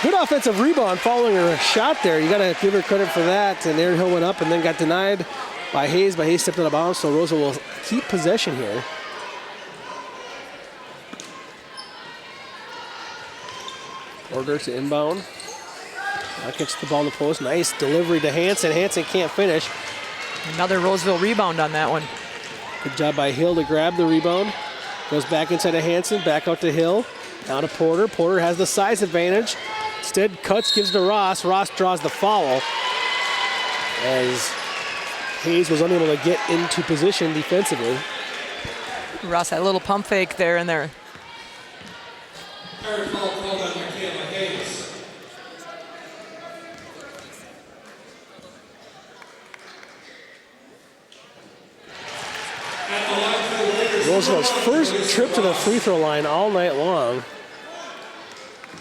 Good offensive rebound following her shot there. You got to give her credit for that. And Erin Hill went up and then got denied by Hayes, but Hayes stepped out of bounds, so Roseville will keep possession here. Order to inbound. Now gets the ball in the post. Nice delivery to Hansen. Hansen can't finish. Another Roseville rebound on that one. Good job by Hill to grab the rebound. Goes back inside to Hansen, back out to Hill. Now to Porter. Porter has the size advantage. Instead, cuts, gives to Ross. Ross draws the foul as Hayes was unable to get into position defensively. Ross had a little pump fake there and there. Third foul called on Michaela Hayes. Roseville's first trip to the free throw line all night long.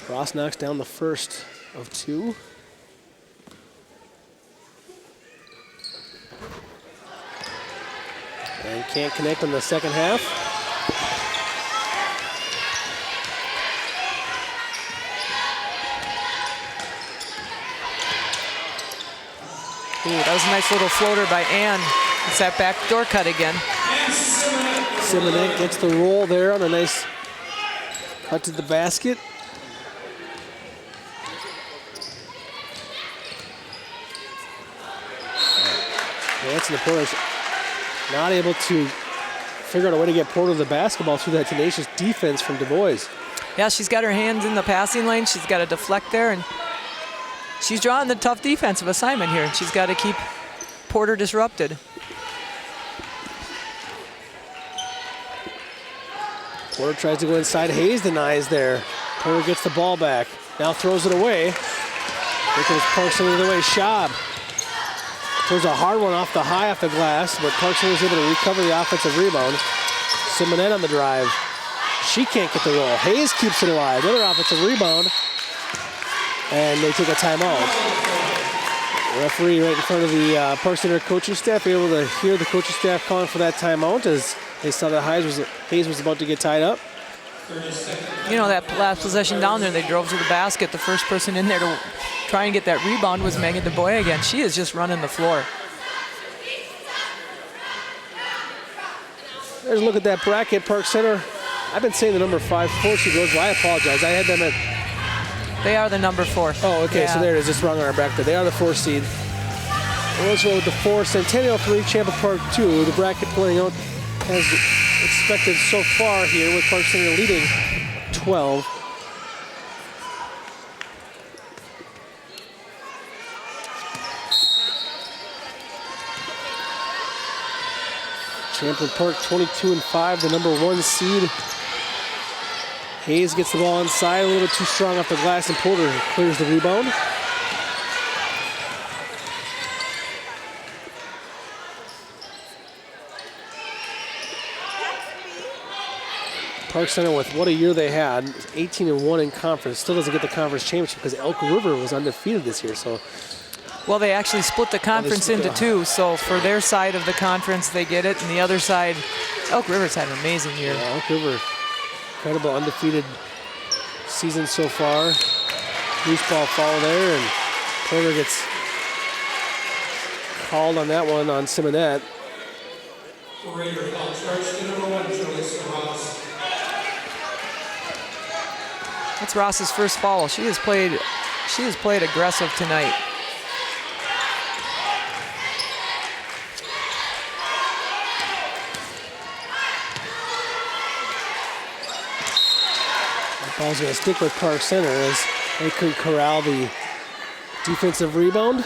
Ross knocks down the first of two. And can't connect on the second half. Ooh, that was a nice little floater by Ann. It's that back door cut again. Simonet gets the roll there on a nice cut to the basket. Nancy and Porter not able to figure out a way to get Porter the basketball through that tenacious defense from Du Bois. Yeah, she's got her hands in the passing lane. She's got to deflect there, and she's drawing the tough defensive assignment here. She's got to keep Porter disrupted. Porter tries to go inside. Hayes denies there. Porter gets the ball back. Now throws it away. Look at Parkson the other way. Schaub throws a hard one off the high off the glass, but Parkson was able to recover the offensive rebound. Simonet on the drive. She can't get the roll. Hayes keeps it alive. Another offensive rebound. And they take a timeout. The referee right in front of the Park Center coaching staff, able to hear the coaching staff calling for that timeout as they saw that Hayes was about to get tied up. You know, that last possession down there, they drove to the basket. The first person in there to try and get that rebound was Megan Du Bois again. She is just running the floor. There's a look at that bracket, Park Center. I've been saying the number 5 Fortune goes. Well, I apologize. I had them at... They are the number 4. Oh, okay, yeah. So there it is, just wrong on our bracket. They are the 4 seed. Roseville with the 4, Centennial 3, Champa Park 2. The bracket playing out as expected so far here with Park Center leading 12. Champlain Park 22-5, the number 1 seed. Hayes gets the ball inside, a little bit too strong off the glass, and Porter clears the rebound. Park Center, with what a year they had, 18-1 in conference, still doesn't get the conference championship because Elk River was undefeated this year. So, well, they actually split the conference into 2. So for their side of the conference, they get it, and the other side, Elk River's had an amazing year. Yeah, Elk River, incredible undefeated season so far. Loose ball foul there, and Porter gets called on that one on Simonet. That's Ross's first foul. She has played aggressive tonight. That ball's going to stick with Park Center as they could corral the defensive rebound.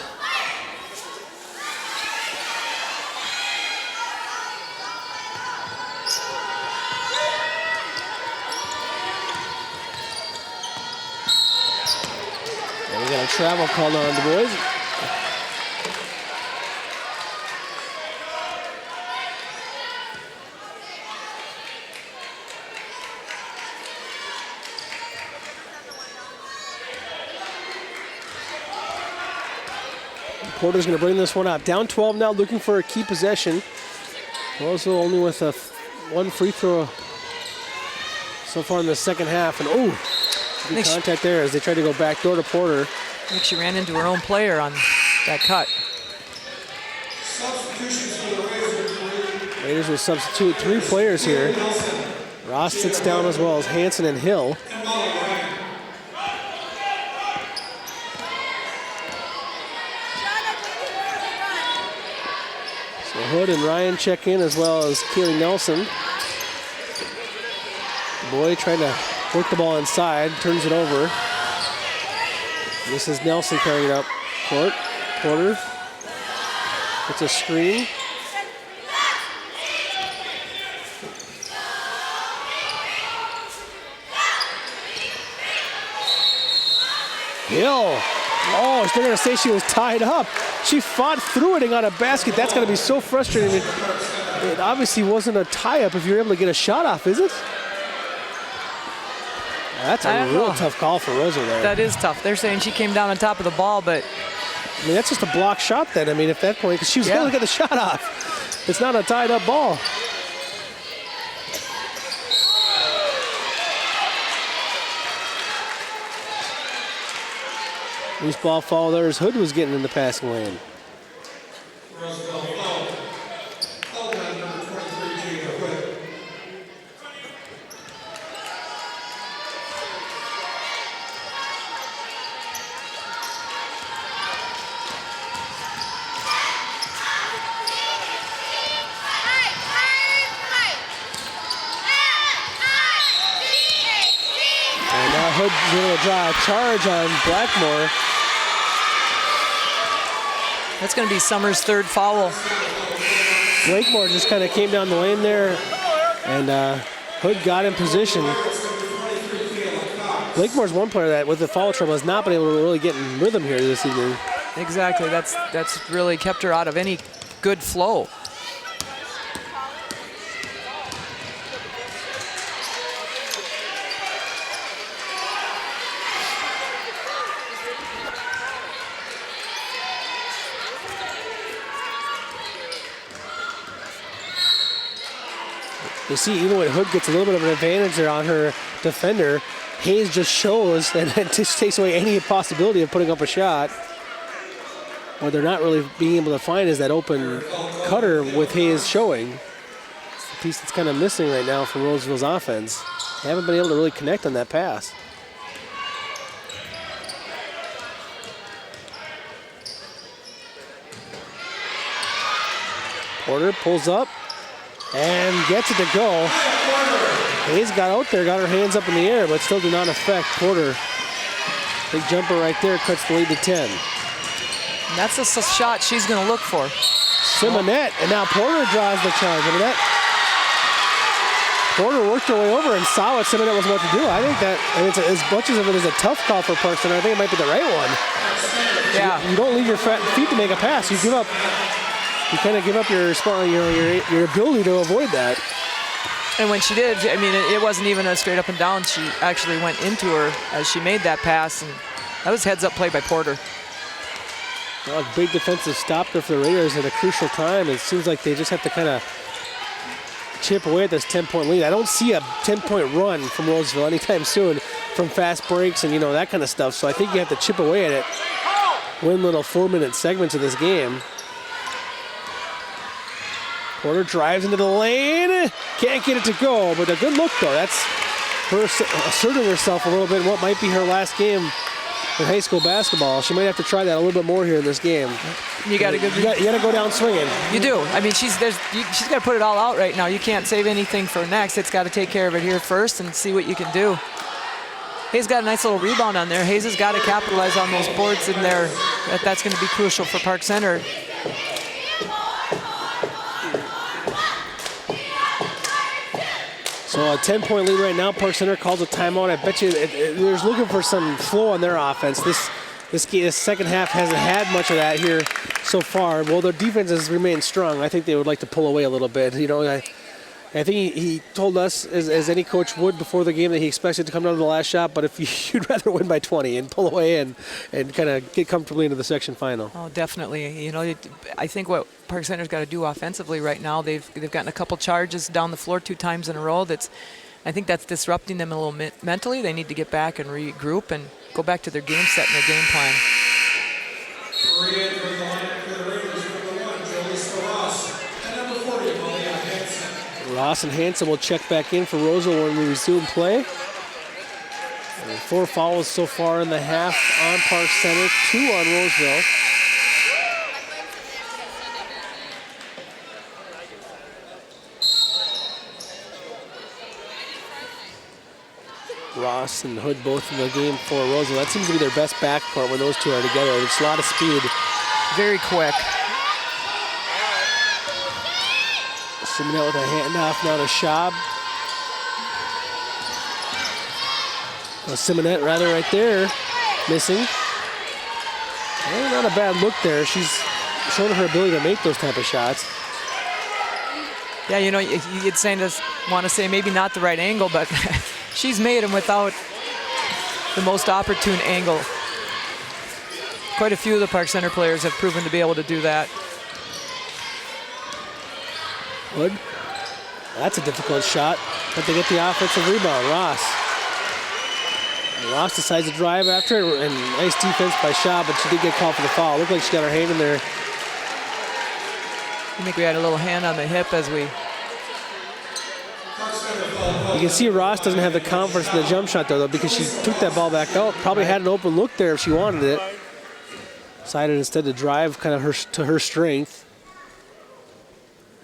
And we got a travel called on the boys. Porter's going to bring this one up. Down 12 now, looking for a key possession. Roseville only with one free throw so far in the second half. And good contact there as they tried to go backdoor to Porter. I think she ran into her own player on that cut. Raiders will substitute 3 players here. Ross sits down as well as Hanson and Hill. So Hood and Ryan check in as well as Keely Nelson. Boy trying to work the ball inside, turns it over. This is Nelson carrying it up court. Porter gets a screen. Hill. Oh, they're going to say she was tied up. She fought through it and got a basket. That's going to be so frustrating. It obviously wasn't a tie-up if you're able to get a shot off, is it? That's a real tough call for Roseville there. That is tough. They're saying she came down on top of the ball, but I mean, that's just a block shot then. I mean, at that point, because she was able to get the shot off. It's not a tied-up ball. Loose ball foul there as Hood was getting in the passing lane. And now Hood's going to draw a charge on Blackmore. that's going to be Summers' third foul. Blakemore just kind of came down the lane there, and Hood got in position. Blakemore's one player that, with the foul trouble, has not been able to really get in rhythm here this evening. Exactly. That's really kept her out of any good flow. You see, even when Hood gets a little bit of an advantage there on her defender, Hayes just shows and it just takes away any possibility of putting up a shot. What they're not really being able to find is that open cutter with Hayes showing. It's the piece that's kind of missing right now from Roseville's offense. They haven't been able to really connect on that pass. Porter pulls up and gets it to go. Hayes got out there, got her hands up in the air, but still did not affect Porter. Big jumper right there, cuts the lead to 10. And that's a shot she's going to look for. Simonette, and now Porter draws the charge. I mean, Porter worked her way over and saw what Simonette was about to do. I think that, and it's as much as it is a tough call for Parkson, I think it might be the right one. Yeah. You don't leave your feet to make a pass. You give up. You kind of give up your ability to avoid that. And when she did, I mean, it wasn't even a straight up and down. She actually went into her as she made that pass, and that was heads up play by Porter. Well, a big defensive stop there for the Raiders at a crucial time. It seems like they just have to kind of chip away at this 10-point lead. I don't see a 10-point run from Roseville anytime soon from fast breaks and, that kind of stuff. So I think you have to chip away at it, win little 4-minute segments of this game. Porter drives into the lane. Can't get it to go, but a good look, though. That's her asserting herself a little bit in what might be her last game in high school basketball. She might have to try that a little bit more here in this game. You got to go down swinging. You do. I mean, she's got to put it all out right now. You can't save anything for next. It's got to take care of it here first and see what you can do. Hayes got a nice little rebound on there. Hayes has got to capitalize on those boards in there. That's going to be crucial for Park Center. So a 10-point lead right now. Park Center calls a timeout. I bet you they're looking for some flow on their offense. This second half hasn't had much of that here so far. Well, their defense has remained strong. I think they would like to pull away a little bit. I think he told us, as any coach would before the game, that he expected to come down to the last shot, but if you'd rather win by 20 and pull away and kind of get comfortably into the section final. Oh, definitely. I think what Park Center's got to do offensively right now, they've gotten a couple charges down the floor 2 times in a row. I think that's disrupting them a little mentally. They need to get back and regroup and go back to their game set and their game plan. Ross and Hanson will check back in for Roseville when we resume play. 4 fouls so far in the half on Park Center, 2 on Roseville. Ross and Hood both in the game for Roseville. That seems to be their best backcourt when those two are together. It's a lot of speed. Very quick. Simonette with a handoff now to Schaub. Simonette rather right there, missing. Well, not a bad look there. She's shown her ability to make those type of shots. Yeah, you'd want to say maybe not the right angle, but she's made them without the most opportune angle. Quite a few of the Park Center players have proven to be able to do that. Wood. That's a difficult shot, but they get the offensive rebound. Ross decides to drive after it, and nice defense by Shaw, but she did get called for the foul. Looked like she got her hand in there. I think we had a little hand on the hip as we... You can see Ross doesn't have the confidence in the jump shot, though, because she took that ball back out. Probably had an open look there if she wanted it. Decided instead to drive kind of to her strength.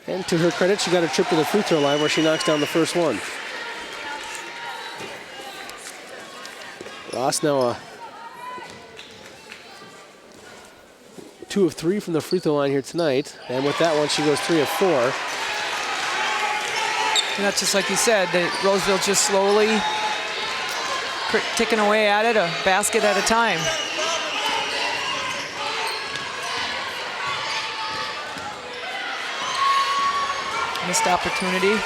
And to her credit, she got a trip to the free throw line where she knocks down the first one. Ross now 2 of 3 from the free throw line here tonight. And with that one, she goes 3 of 4. And that's just like you said, Roseville just slowly ticking away at it, a basket at a time. Missed opportunity.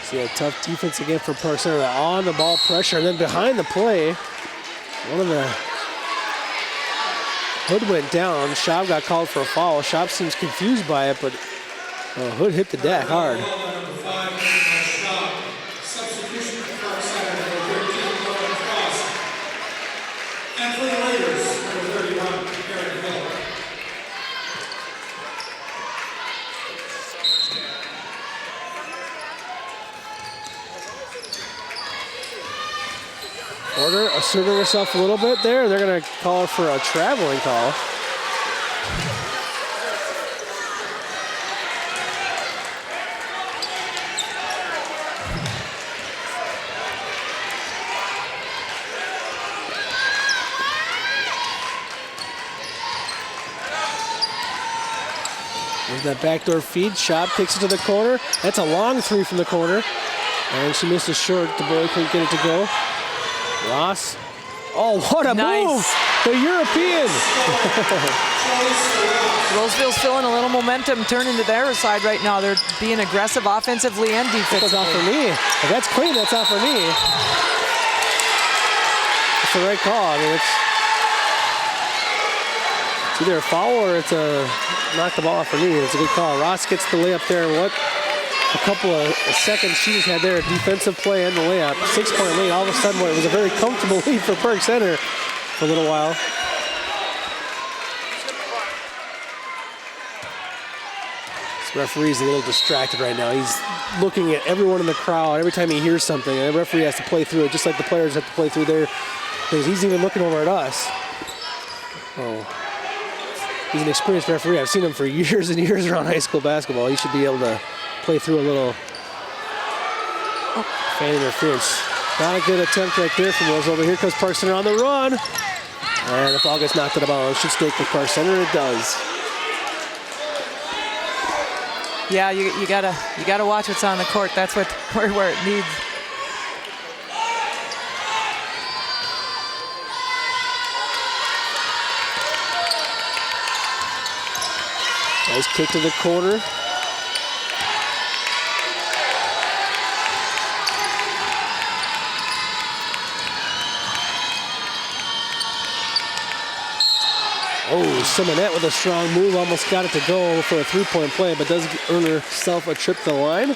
See a tough defense again for Park Center. On the ball pressure, and then behind the play, one of the Hood went down. Schaub got called for a foul. Schaub seems confused by it, but Hood hit the deck hard. Substitution for Park Center, number 13, Lauren Frost. And for the Raiders, number 31, Karen Hill. Porter asserting herself a little bit there. They're going to call her for a traveling call. There's that backdoor feed. Schaub takes it to the corner. That's a long 3 from the corner. And she missed a short. The boy couldn't get it to go. Ross. Oh, what a move! The European. Roseville's feeling a little momentum turning to their side right now. They're being aggressive offensively and defensively. That's off her knee. If that's clean, that's off her knee. It's the right call. I mean, it's either a foul or it's a knock the ball off her knee. It's a good call. Ross gets the layup there. What? A couple of seconds she just had there, a defensive play and the layup. 6-point lead. All of a sudden, it was a very comfortable lead for Park Center for a little while. This referee's a little distracted right now. He's looking at everyone in the crowd every time he hears something, and the referee has to play through it, just like the players have to play through their things. He's even looking over at us. Oh. He's an experienced referee. I've seen him for years and years around high school basketball. He should be able to play through a little fan interference. Not a good attempt right there from Roseville. Here comes Park Center on the run. And the ball gets knocked out of bounds. Should stay for Park Center, and it does. Yeah, you gotta watch what's on the court. That's where it needs. Nice kick to the corner. Oh, Simonette with a strong move, almost got it to go for a 3-point play, but does earn herself a trip to the line.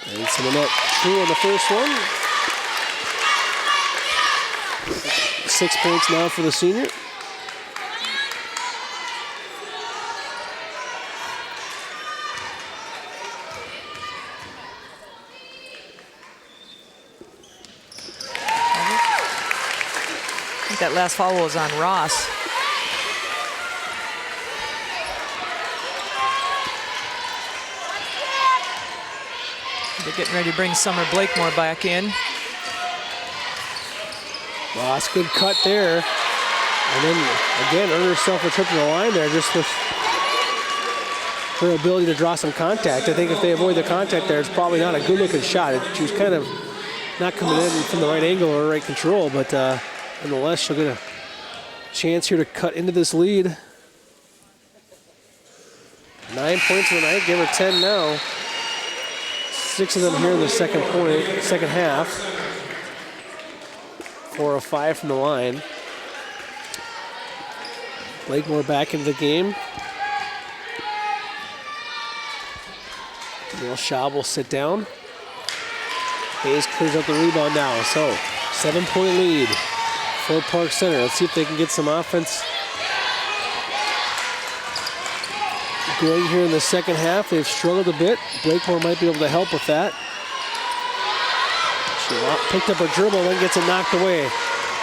And Simonette true on the first one. 6 points now for the senior. That last foul was on Ross. They're getting ready to bring Summer Blakemore back in. Ross, good cut there. And then, again, earned herself a trip to the line there just with her ability to draw some contact. I think if they avoid the contact there, it's probably not a good-looking shot. She was kind of not coming in from the right angle or right control, but nonetheless, she'll get a chance here to cut into this lead. 9 points in the night, give her 10 now. 6 of them here in the second half. 4 of 5 from the line. Blakemore back into the game. Neil Schaub will sit down. Hayes clears up the rebound now. So, 7-point lead for Park Center. Let's see if they can get some offense going here in the second half. They've struggled a bit. Blakemore might be able to help with that. She picked up her dribble, then gets it knocked away.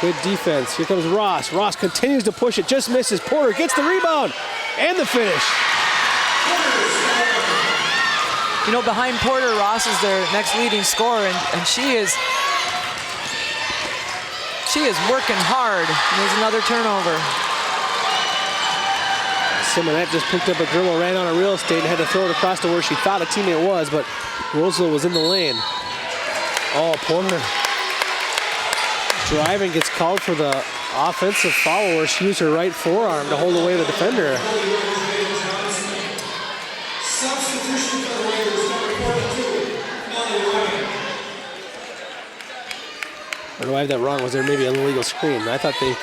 Good defense. Here comes Ross. Ross continues to push it, just misses. Porter gets the rebound and the finish. You know, behind Porter, Ross is their next leading scorer, and she is working hard. And there's another turnover. Simonette just picked up a dribble, ran out of real estate, and had to throw it across to where she thought a teammate was, but Roseville was in the lane. Oh, Porter driving, gets called for the offensive foul where she used her right forearm to hold away the defender. Substitution for the Raiders, number 42, Melanie Ryan. Or do I have that wrong? Was there maybe an illegal screen? I thought they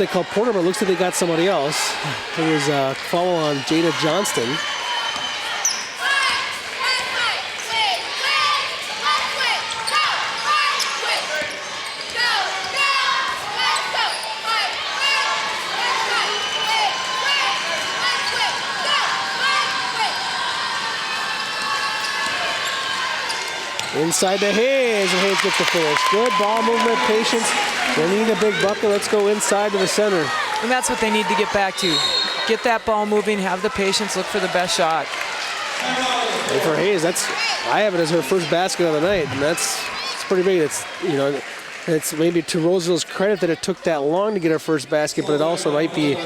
called Porter, but it looks like they got somebody else. It was a foul on Jada Johnston. Inside to Hayes, and Hayes gets the finish. Good ball movement, patience. They need a big bucket. Let's go inside to the center. And that's what they need to get back to. Get that ball moving, have the patience, look for the best shot. And for Hayes, I have it as her first basket of the night, and it's pretty big. It's maybe to Roseville's credit that it took that long to get her first basket, but it also might be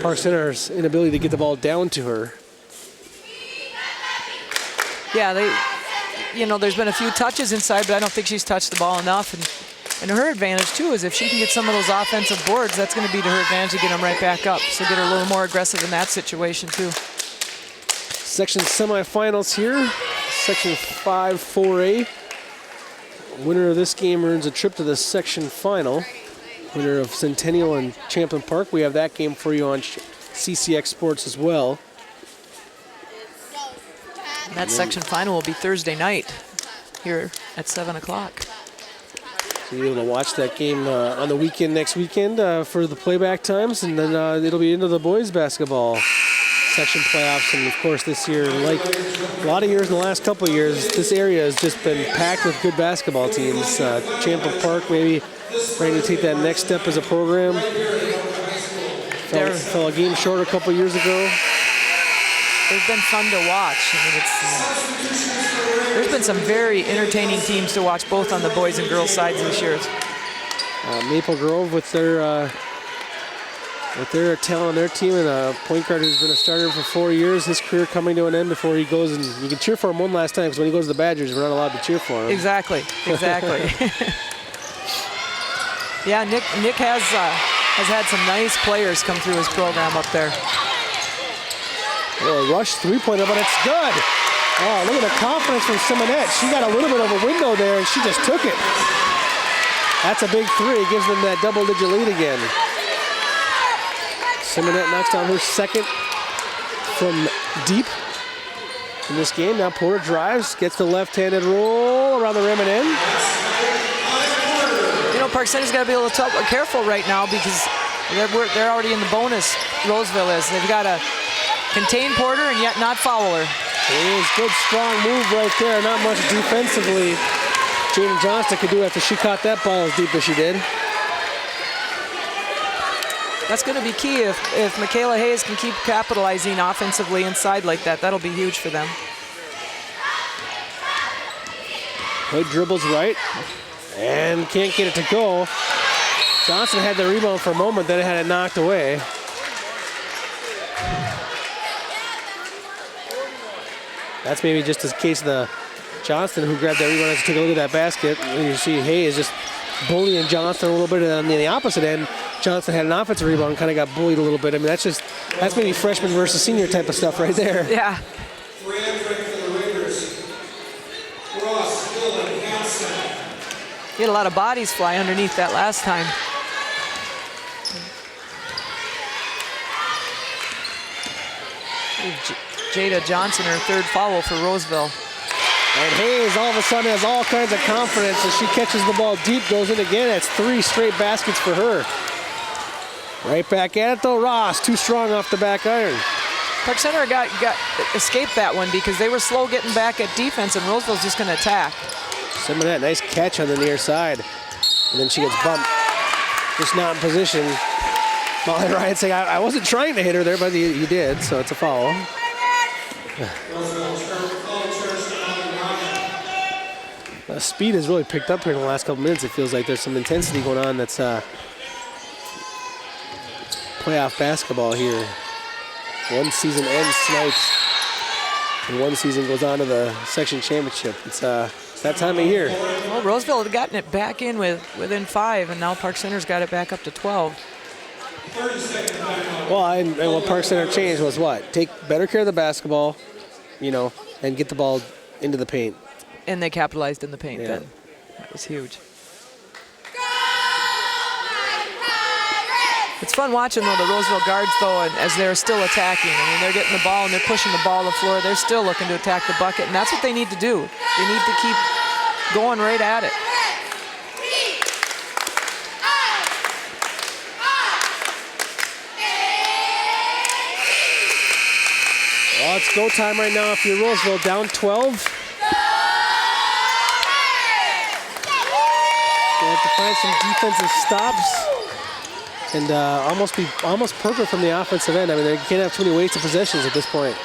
Park Center's inability to get the ball down to her. Yeah, there's been a few touches inside, but I don't think she's touched the ball enough. And her advantage, too, is if she can get some of those offensive boards, that's going to be to her advantage to get them right back up. So get her a little more aggressive in that situation, too. Section semifinals here. Section 5 4A. Winner of this game earns a trip to the section final. Winner of Centennial and Champlain Park. We have that game for you on CCX Sports as well. And that section final will be Thursday night here at 7 o'clock. So you'll be able to watch that game on the weekend next weekend for the playback times, and then it'll be into the boys basketball section playoffs. And of course this year, like a lot of years in the last couple of years, this area has just been packed with good basketball teams. Champlain Park maybe ready to take that next step as a program. Fell a game short a couple of years ago. They've been fun to watch. I mean, there's been some very entertaining teams to watch, both on the boys and girls sides this year. Maple Grove with their talent on their team, and a point guard who's been a starter for 4 years, his career coming to an end before he goes, and you can cheer for him one last time, because when he goes to the Badgers, we're not allowed to cheer for him. Exactly. Yeah, Nick has had some nice players come through his program up there. Oh, rush three-pointer, but it's good. Oh, look at the confidence from Simonette. She got a little bit of a window there, and she just took it. That's a big three. Gives them that double-digit lead again. Simonette knocks down her second from deep in this game. Now Porter drives, gets the left-handed roll around the rim and in. You know, Park Center's got to be a little careful right now, because they're already in the bonus. Roseville is. They've got to contain Porter and yet not foul her. It is good, strong move right there. Not much defensively Jaden Johnston could do after she caught that ball as deep as she did. That's going to be key. If Michaela Hayes can keep capitalizing offensively inside like that, that'll be huge for them. Good dribbles right. And can't get it to go. Johnson had the rebound for a moment, then it had it knocked away. That's maybe just the case of the Johnston who grabbed that rebound as he took a look at that basket. And you see Hayes just bullying Johnston a little bit. And on the opposite end, Johnston had an offensive rebound and kind of got bullied a little bit. I mean, that's maybe freshman versus senior type of stuff right there. Yeah. For Amtrak for the Raiders, Roseville and Hansen. He had a lot of bodies fly underneath that last time. Jada Johnson, her third foul for Roseville. And Hayes all of a sudden has all kinds of confidence as she catches the ball deep, goes in again. That's 3 straight baskets for her. Right back at it though, Ross, too strong off the back iron. Park Center got escaped that one because they were slow getting back at defense, and Roseville's just going to attack. Simonette, nice catch on the near side. And then she gets bumped. Just not in position. Molly Ryan saying, I wasn't trying to hit her there, but you did, so it's a foul. Speed has really picked up here in the last couple minutes. It feels like there's some intensity going on that's playoff basketball here. One season ends tonight, and one season goes on to the section championship. It's that time of year. Well, Roseville had gotten it back in within 5, and now Park Center's got it back up to 12. Well, and what Park Center changed was what? Take better care of the basketball, and get the ball into the paint. And they capitalized in the paint then. That was huge. It's fun watching, though, the Roseville guards, though, and as they're still attacking. I mean, they're getting the ball, and they're pushing the ball to the floor. They're still looking to attack the bucket, and that's what they need to do. They need to keep going right at it. Well, it's go time right now if you're Roseville, down 12. They have to find some defensive stops and almost perfect from the offensive end. I mean, they can't have too many wasted possessions at this point.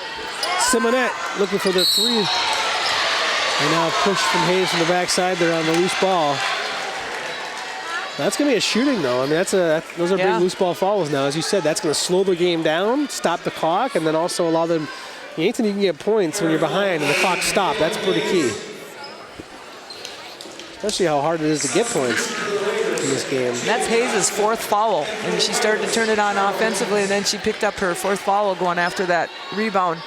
Simonette looking for the 3. And now push from Hayes from the backside. They're on the loose ball. That's going to be a shooting, though. I mean, those are big loose ball fouls now. As you said, that's going to slow the game down, stop the clock, and then also allow them. Anything you can get points when you're behind and the clock stopped. That's pretty key. Especially how hard it is to get points in this game. That's Hayes' 4th foul, and she started to turn it on offensively, and then she picked up her 4th foul going after that rebound.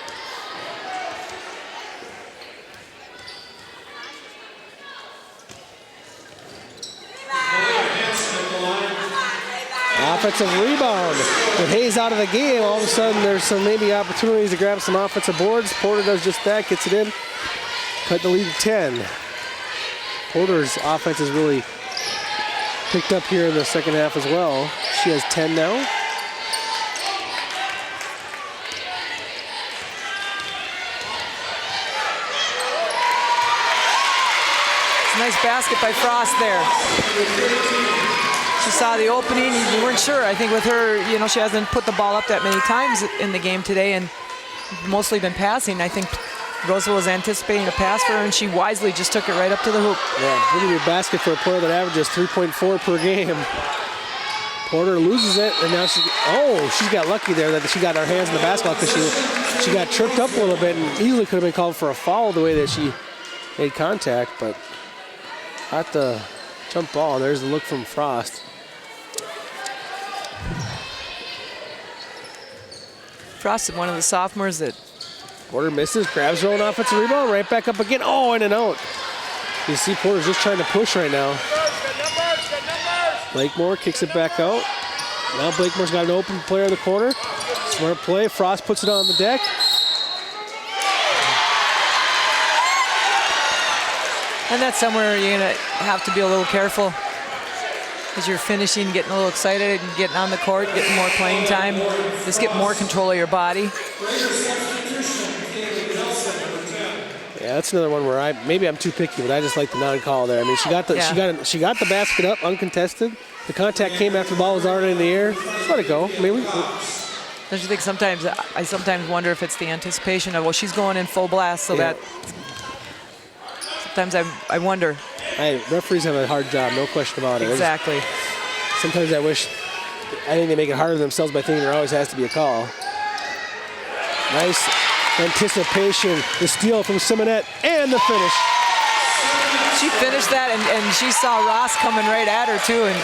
Offensive rebound. With Hayes out of the game, all of a sudden there's some maybe opportunities to grab some offensive boards. Porter does just that, gets it in. Cut the lead to 10. Porter's offense has really picked up here in the second half as well. She has 10 now. It's a nice basket by Frost there. She saw the opening. You weren't sure. I think with her, she hasn't put the ball up that many times in the game today and mostly been passing. I think Roseville was anticipating a pass for her, and she wisely just took it right up to the hoop. Yeah, pretty good basket for a player that averages 3.4 per game. Porter loses it, and now she's got lucky there that she got her hands in the basketball because she got tripped up a little bit and easily could have been called for a foul the way that she made contact, but at the jump ball, there's the look from Frost. Frost is one of the sophomores that... Porter misses, grabs her own offensive rebound, right back up again. Oh, in and out. You see Porter's just trying to push right now. Blakemore kicks it back out. Now Blakemore's got an open player in the corner. Smart play, Frost puts it on the deck. And that's somewhere you're going to have to be a little careful as you're finishing, getting a little excited, and getting on the court, getting more playing time. Just get more control of your body. Yeah, that's another one where maybe I'm too picky, but I just like the non-call there. I mean, she got the basket up uncontested. The contact came after the ball was already in the air. Just let it go. I mean, don't you think I sometimes wonder if it's the anticipation of, well, she's going in full blast, so that sometimes I wonder. Referees have a hard job, no question about it. Exactly. Sometimes I think they make it harder themselves by thinking there always has to be a call. Nice anticipation, the steal from Simonette, and the finish. She finished that, and she saw Ross coming right at her too, and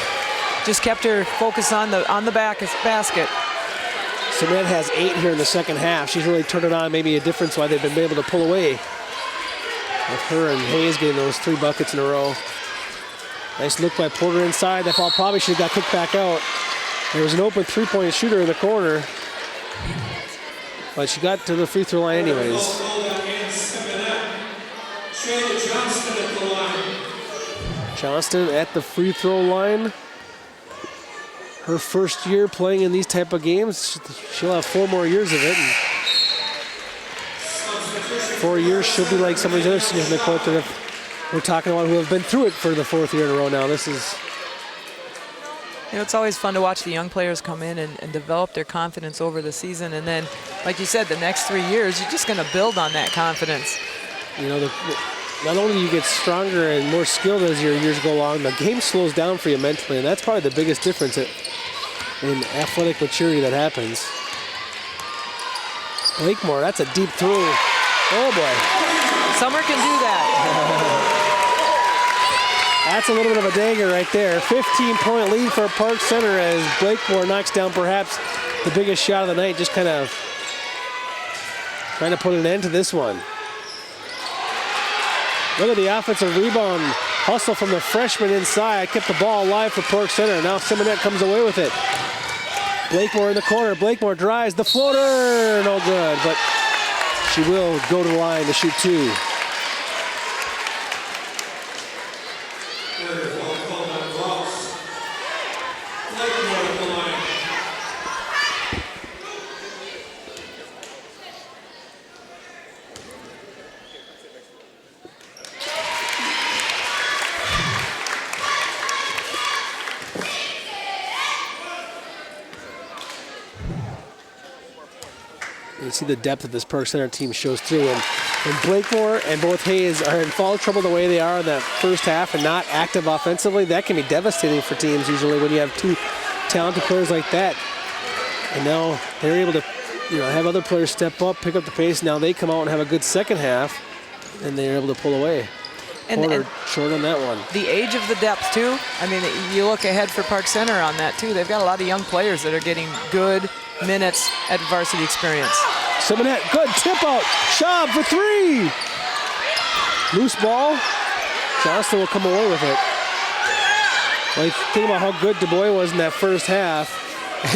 just kept her focused on the basket. Simonette has 8 here in the second half. She's really turned it on, maybe a difference why they've been able to pull away. With her and Hayes getting those 3 buckets in a row. Nice look by Porter inside. That ball probably should have got kicked back out. There was an open 3-point shooter in the corner, but she got to the free throw line anyways. Johnston at the free throw line. Her first year playing in these type of games. She'll have 4 more years of it. And 4 years should be like some of these other seniors in the court that we're talking about who have been through it for the 4th year in a row now. This is... It's always fun to watch the young players come in and develop their confidence over the season. And then, like you said, the next 3 years, you're just going to build on that confidence. Not only do you get stronger and more skilled as your years go along, the game slows down for you mentally, and that's probably the biggest difference in athletic maturity that happens. Blakemore, that's a deep throw. Oh boy. Summer can do that. That's a little bit of a dagger right there. 15-point lead for Park Center as Blakemore knocks down perhaps the biggest shot of the night, just kind of trying to put an end to this one. Look at the offensive rebound hustle from the freshman inside. Kept the ball alive for Park Center. Now Simonette comes away with it. Blakemore in the corner. Blakemore drives the floater. No good, but she will go to the line to shoot 2. You see the depth of this Park Center team shows through. And Blakemore and both Hayes are in foul trouble the way they are in that first half and not active offensively. That can be devastating for teams usually when you have 2 talented players like that. And now they're able to have other players step up, pick up the pace. Now they come out and have a good second half, and they're able to pull away. And short on that one. The age of the depth too. I mean, you look ahead for Park Center on that too. They've got a lot of young players that are getting good minutes at varsity experience. Simonette, good tip out. Schaub for 3. Loose ball. Johnston will come away with it. Well, think about how good Du Bois was in that first half.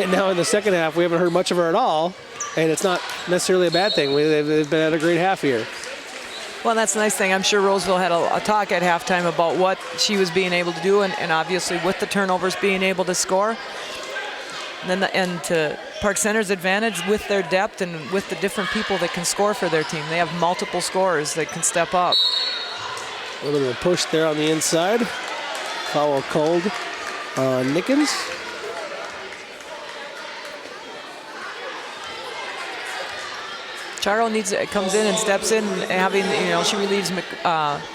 And now in the second half, we haven't heard much of her at all. And it's not necessarily a bad thing. They've been at a great half here. Well, that's the nice thing. I'm sure Roseville had a talk at halftime about what she was being able to do, and obviously with the turnovers being able to score. And to Park Center's advantage with their depth and with the different people that can score for their team. They have multiple scorers that can step up. A little bit of a push there on the inside. Foul called on Nickens. Charo comes in and steps in, having, she relieves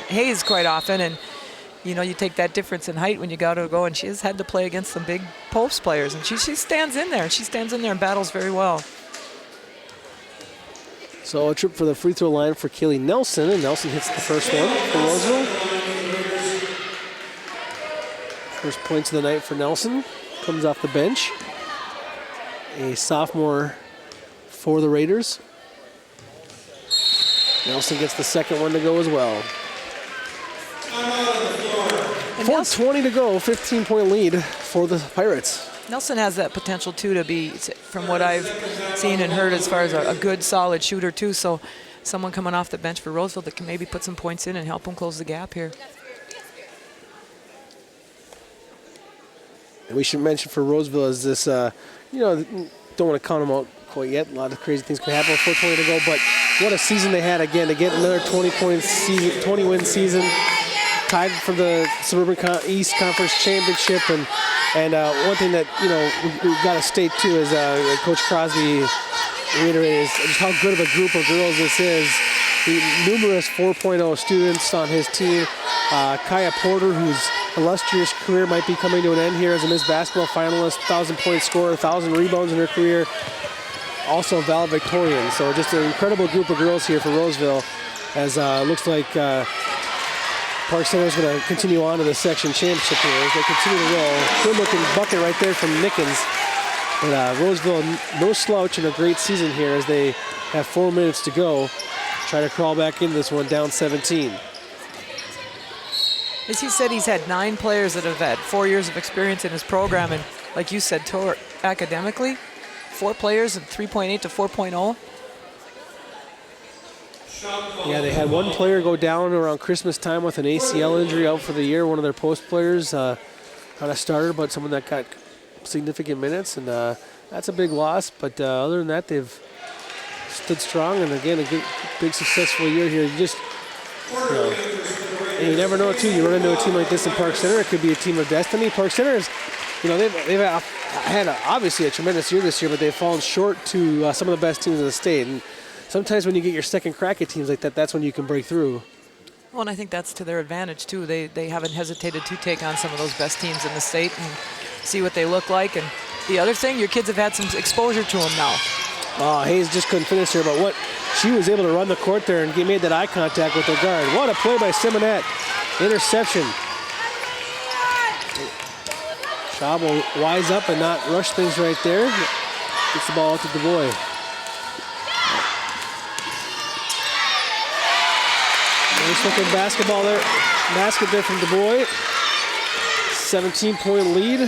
Hayes quite often, and you take that difference in height when you got to go, and she has had to play against some big post players, and she stands in there, and she stands in there and battles very well. So a trip for the free throw line for Kaylee Nelson, and Nelson hits the first one for Roseville. First points of the night for Nelson, comes off the bench. A sophomore for the Raiders. Nelson gets the second one to go as well. 4:20 to go, 15-point lead for the Pirates. Nelson has that potential too to be, from what I've seen and heard, as far as a good solid shooter too. So someone coming off the bench for Roseville that can maybe put some points in and help them close the gap here. And we should mention for Roseville is this, don't want to count them out quite yet. A lot of crazy things can happen with 4:20 to go, but what a season they had again to get another 20-point season, 20-win season, tied for the Suburban East Conference Championship. And one thing that we got to state too is Coach Crosby reiterated is just how good of a group of girls this is. numerous 4.0 students on his team. Kaya Porter, whose illustrious career might be coming to an end here as a Miss Basketball finalist, 1,000-point scorer, 1,000 rebounds in her career, also valedictorian. So just an incredible group of girls here for Roseville, as looks like Park Center is going to continue on to the section championship here as they continue to roll. Good-looking bucket right there from Nickens. But Roseville, no slouch in a great season here as they have 4 minutes to go. Try to crawl back into this one, down 17. As he said, he's had 9 players that have had 4 years of experience in his program, and like you said, academically, 4 players of 3.8 to 4.0. Yeah, they had one player go down around Christmas time with an ACL injury, out for the year. One of their post players, not a starter, but someone that got significant minutes, and that's a big loss. But other than that, they've stood strong, and again, a big successful year here. You just, and you never know too. You run into a team like this in Park Center, it could be a team of destiny. Park Center is, they've had obviously a tremendous year this year, but they've fallen short to some of the best teams in the state. And sometimes when you get your second crack at teams like that, that's when you can break through. Well, and I think that's to their advantage too. They haven't hesitated to take on some of those best teams in the state and see what they look like. And the other thing, your kids have had some exposure to them now. Hayes just couldn't finish her, but she was able to run the court there and made that eye contact with her guard. What a play by Simonette. Interception. Schaub will wise up and not rush things right there. Gets the ball out to DuBois. Nice looking basketball there. Basket there from DuBois. 17-point lead.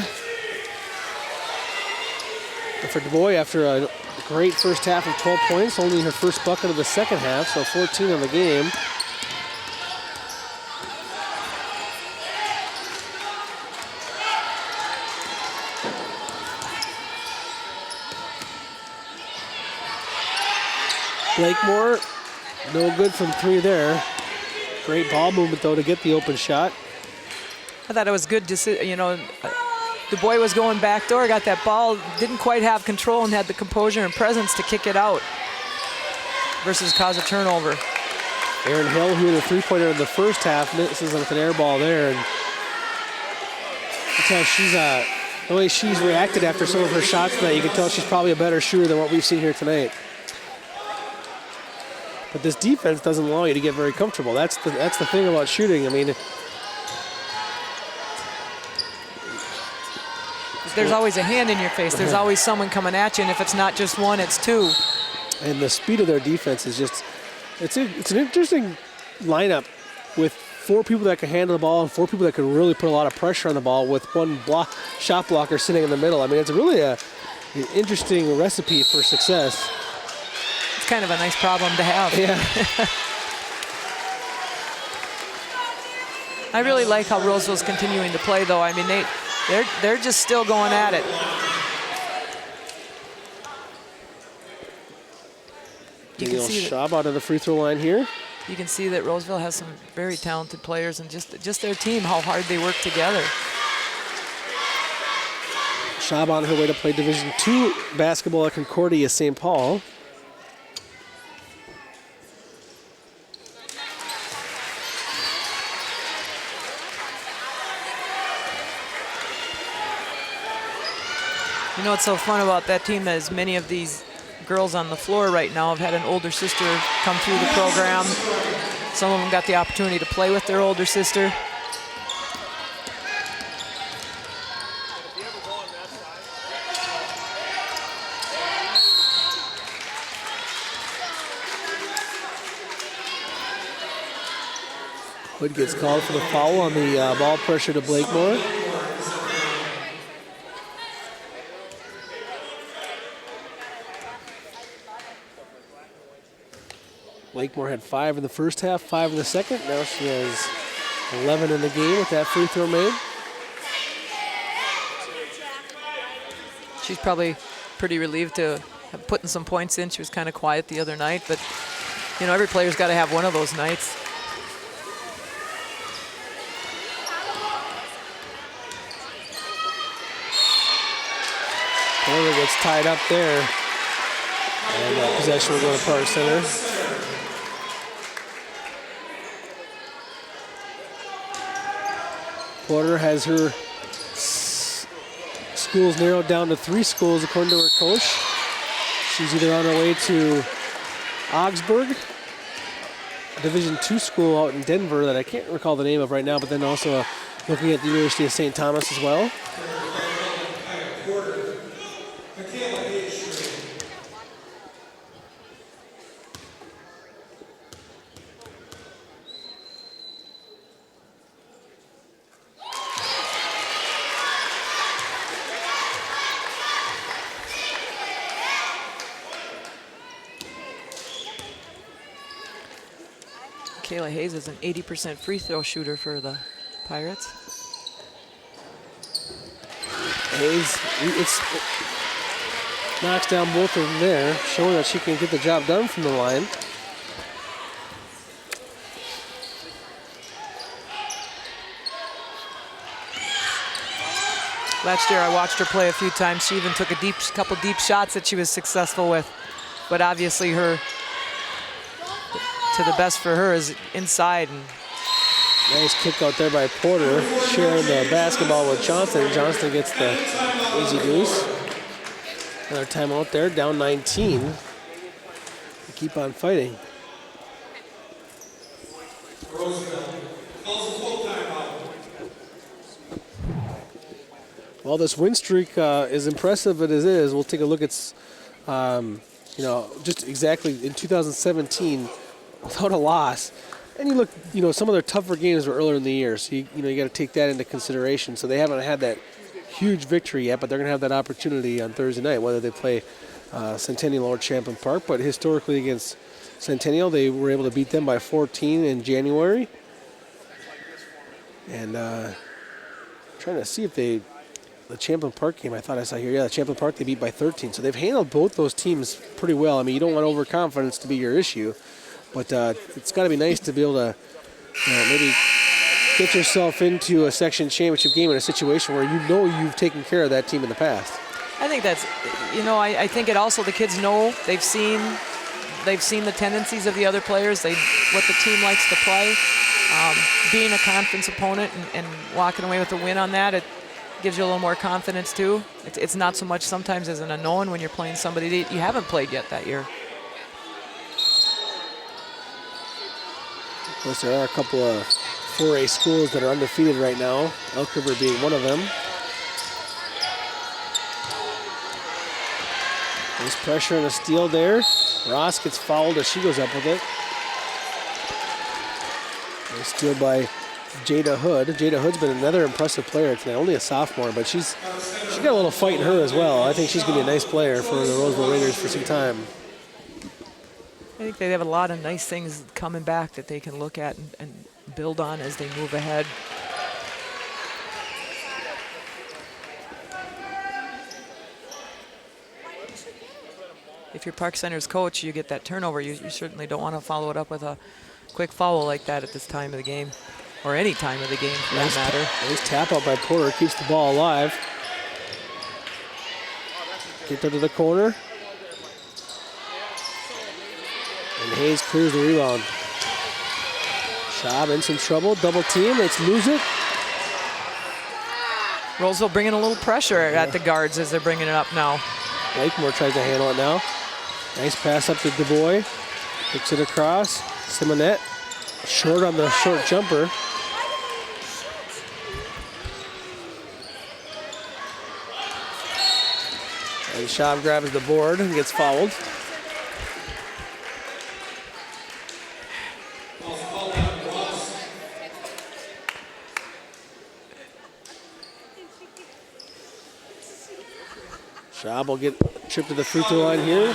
And for DuBois, after a great first half of 12 points, only her first bucket of the second half, so 14 on the game. Blakemore, no good from 3 there. Great ball movement, though, to get the open shot. I thought it was good to see, DuBois was going backdoor, got that ball, didn't quite have control and had the composure and presence to kick it out versus cause a turnover. Erin Hill, who had a 3-pointer in the first half, misses with an air ball there. And you can tell the way she's reacted after some of her shots tonight, you can tell she's probably a better shooter than what we've seen here tonight. But this defense doesn't allow you to get very comfortable. That's the thing about shooting. I mean, there's always a hand in your face. There's always someone coming at you, and if it's not just one, it's 2. And the speed of their defense is just, it's an interesting lineup with 4 people that can handle the ball and 4 people that can really put a lot of pressure on the ball with one shot blocker sitting in the middle. I mean, it's really an interesting recipe for success. It's kind of a nice problem to have. Yeah. I really like how Roseville's continuing to play, though. I mean, they're just still going at it. Daniel Schaub out of the free throw line here. You can see that Roseville has some very talented players, and just their team, how hard they work together. Schaub on her way to play Division II basketball at Concordia St. Paul. You know what's so fun about that team is many of these girls on the floor right now have had an older sister come through the program. Some of them got the opportunity to play with their older sister. Hood gets called for the foul on the ball pressure to Blakemore. Blakemore had 5 in the first half, 5 in the second. Now she has 11 in the game with that free throw made. She's probably pretty relieved to have putting some points in. She was kind of quiet the other night, but every player's got to have one of those nights. Porter gets tied up there. And possession will go to Park Center. Porter has her schools narrowed down to 3 schools according to her coach. She's either on her way to Augsburg, a Division II school out in Denver that I can't recall the name of right now, but then also looking at the University of St. Thomas as well. Kayla Hayes is an 80% free throw shooter for the Pirates. Hayes knocks down both of them there, showing that she can get the job done from the line. Last year I watched her play a few times. She even took a couple deep shots that she was successful with. But obviously to the best for her is inside. And nice kick out there by Porter, sharing the basketball with Johnston. Johnston gets the easy deuce. Another timeout there, down 19. They keep on fighting. Roseville calls a full timeout. Well, this win streak, as impressive as it is, we'll take a look at, just exactly in 2017, without a loss. And you look, some of their tougher games were earlier in the year, so you got to take that into consideration. So they haven't had that huge victory yet, but they're going to have that opportunity on Thursday night, whether they play Centennial or Champlain Park. But historically against Centennial, they were able to beat them by 14 in January. And trying to see if the Champlain Park game, I thought I saw here, the Champlain Park they beat by 13. So they've handled both those teams pretty well. I mean, you don't want overconfidence to be your issue, but it's got to be nice to be able to maybe get yourself into a section championship game in a situation where you've taken care of that team in the past. I think that's, I think it also, the kids know, they've seen the tendencies of the other players, what the team likes to play. Being a conference opponent and walking away with a win on that, it gives you a little more confidence too. It's not so much sometimes as an unknown when you're playing somebody that you haven't played yet that year. Of course, there are a couple of 4A schools that are undefeated right now, Elk River being one of them. Nice pressure and a steal there. Ross gets fouled as she goes up with it. Nice steal by Jada Hood. Jada Hood's been another impressive player tonight, only a sophomore, but she's got a little fight in her as well. I think she's going to be a nice player for the Roseville Raiders for some time. I think they have a lot of nice things coming back that they can look at and build on as they move ahead. If you're Park Center's coach, you get that turnover, you certainly don't want to follow it up with a quick foul like that at this time of the game, or any time of the game for that matter. Nice tap out by Porter, keeps the ball alive. Get into the corner. And Hayes clears the rebound. Schaub in some trouble, double team, let's lose it. Roseville bringing a little pressure at the guards as they're bringing it up now. Lakemore tries to handle it now. Nice pass up to DuBois. Kicks it across. Simonette short on the short jumper. And Schaub grabs the board and gets fouled. Schaub will get a trip to the free throw line here.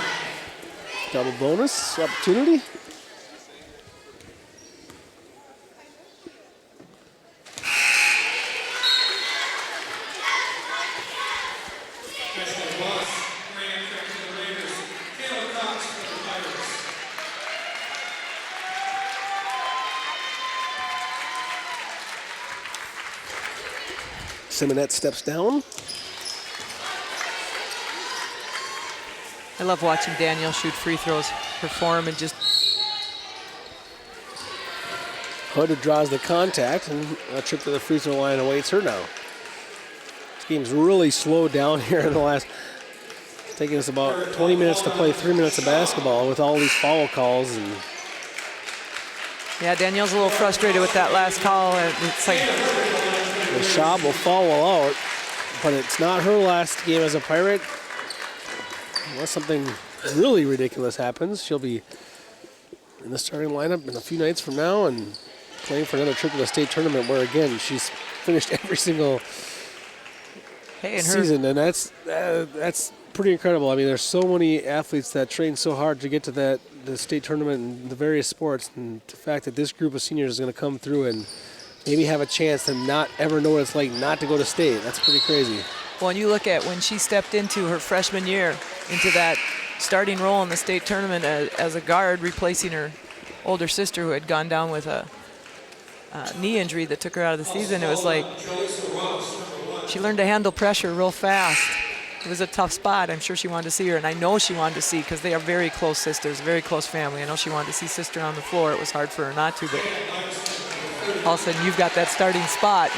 Double bonus opportunity. Simonette steps down. I love watching Danielle shoot free throws, perform, and just Hood draws the contact, and a trip to the free throw line awaits her now. This game's really slowed down here in the last. It's taking us about 20 minutes to play 3 minutes of basketball with all these foul calls. And yeah, Danielle's a little frustrated with that last call. It's like the shot will foul out, but it's not her last game as a Pirate. Unless something really ridiculous happens, she'll be in the starting lineup in a few nights from now and playing for another trip to the state tournament where, again, she's finished every single season, and that's pretty incredible. I mean, there's so many athletes that train so hard to get to the state tournament and the various sports, and the fact that this group of seniors is going to come through and maybe have a chance to not ever know what it's like not to go to state, that's pretty crazy. Well, and you look at when she stepped into her freshman year, into that starting role in the state tournament as a guard, replacing her older sister who had gone down with a knee injury that took her out of the season. It was like she learned to handle pressure real fast. It was a tough spot. I'm sure she wanted to see her, and I know she wanted to see, because they are very close sisters, very close family. I know she wanted to see sister on the floor. It was hard for her not to, but all of a sudden you've got that starting spot.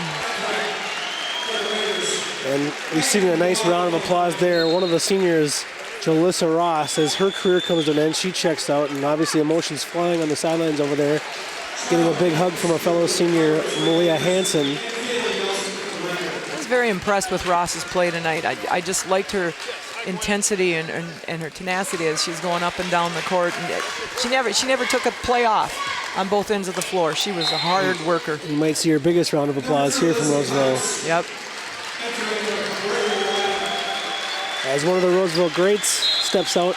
And receiving a nice round of applause there, one of the seniors, Jalissa Ross, as her career comes to an end, she checks out, and obviously emotions flying on the sidelines over there, getting a big hug from a fellow senior, Malia Hansen. I was very impressed with Ross's play tonight. I just liked her intensity and her tenacity as she's going up and down the court. And she never took a play off on both ends of the floor. She was a hard worker. You might see your biggest round of applause here from Roseville. Yep. As one of the Roseville greats steps out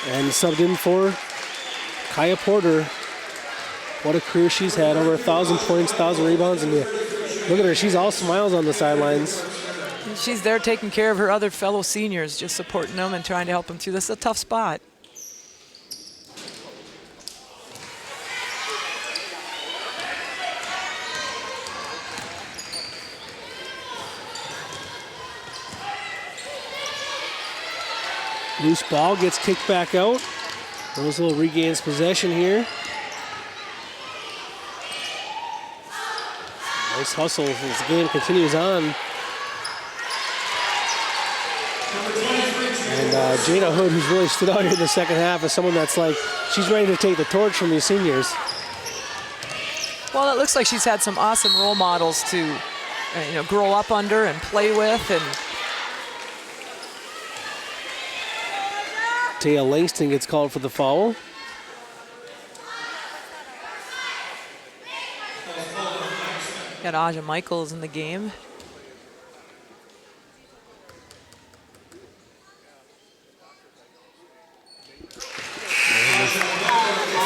and subbed in for Kaya Porter. What a career she's had, over 1,000 points, 1,000 rebounds, and look at her, she's all smiles on the sidelines. She's there taking care of her other fellow seniors, just supporting them and trying to help them through. This is a tough spot. Loose ball gets kicked back out. Roseville regains possession here. Nice hustle as the game continues on. And Jada Hood, who's really stood out here in the second half, is someone that's like, she's ready to take the torch from these seniors. Well, it looks like she's had some awesome role models to grow up under and play with. And Taya Langston gets called for the foul. Got Aja Michaels in the game.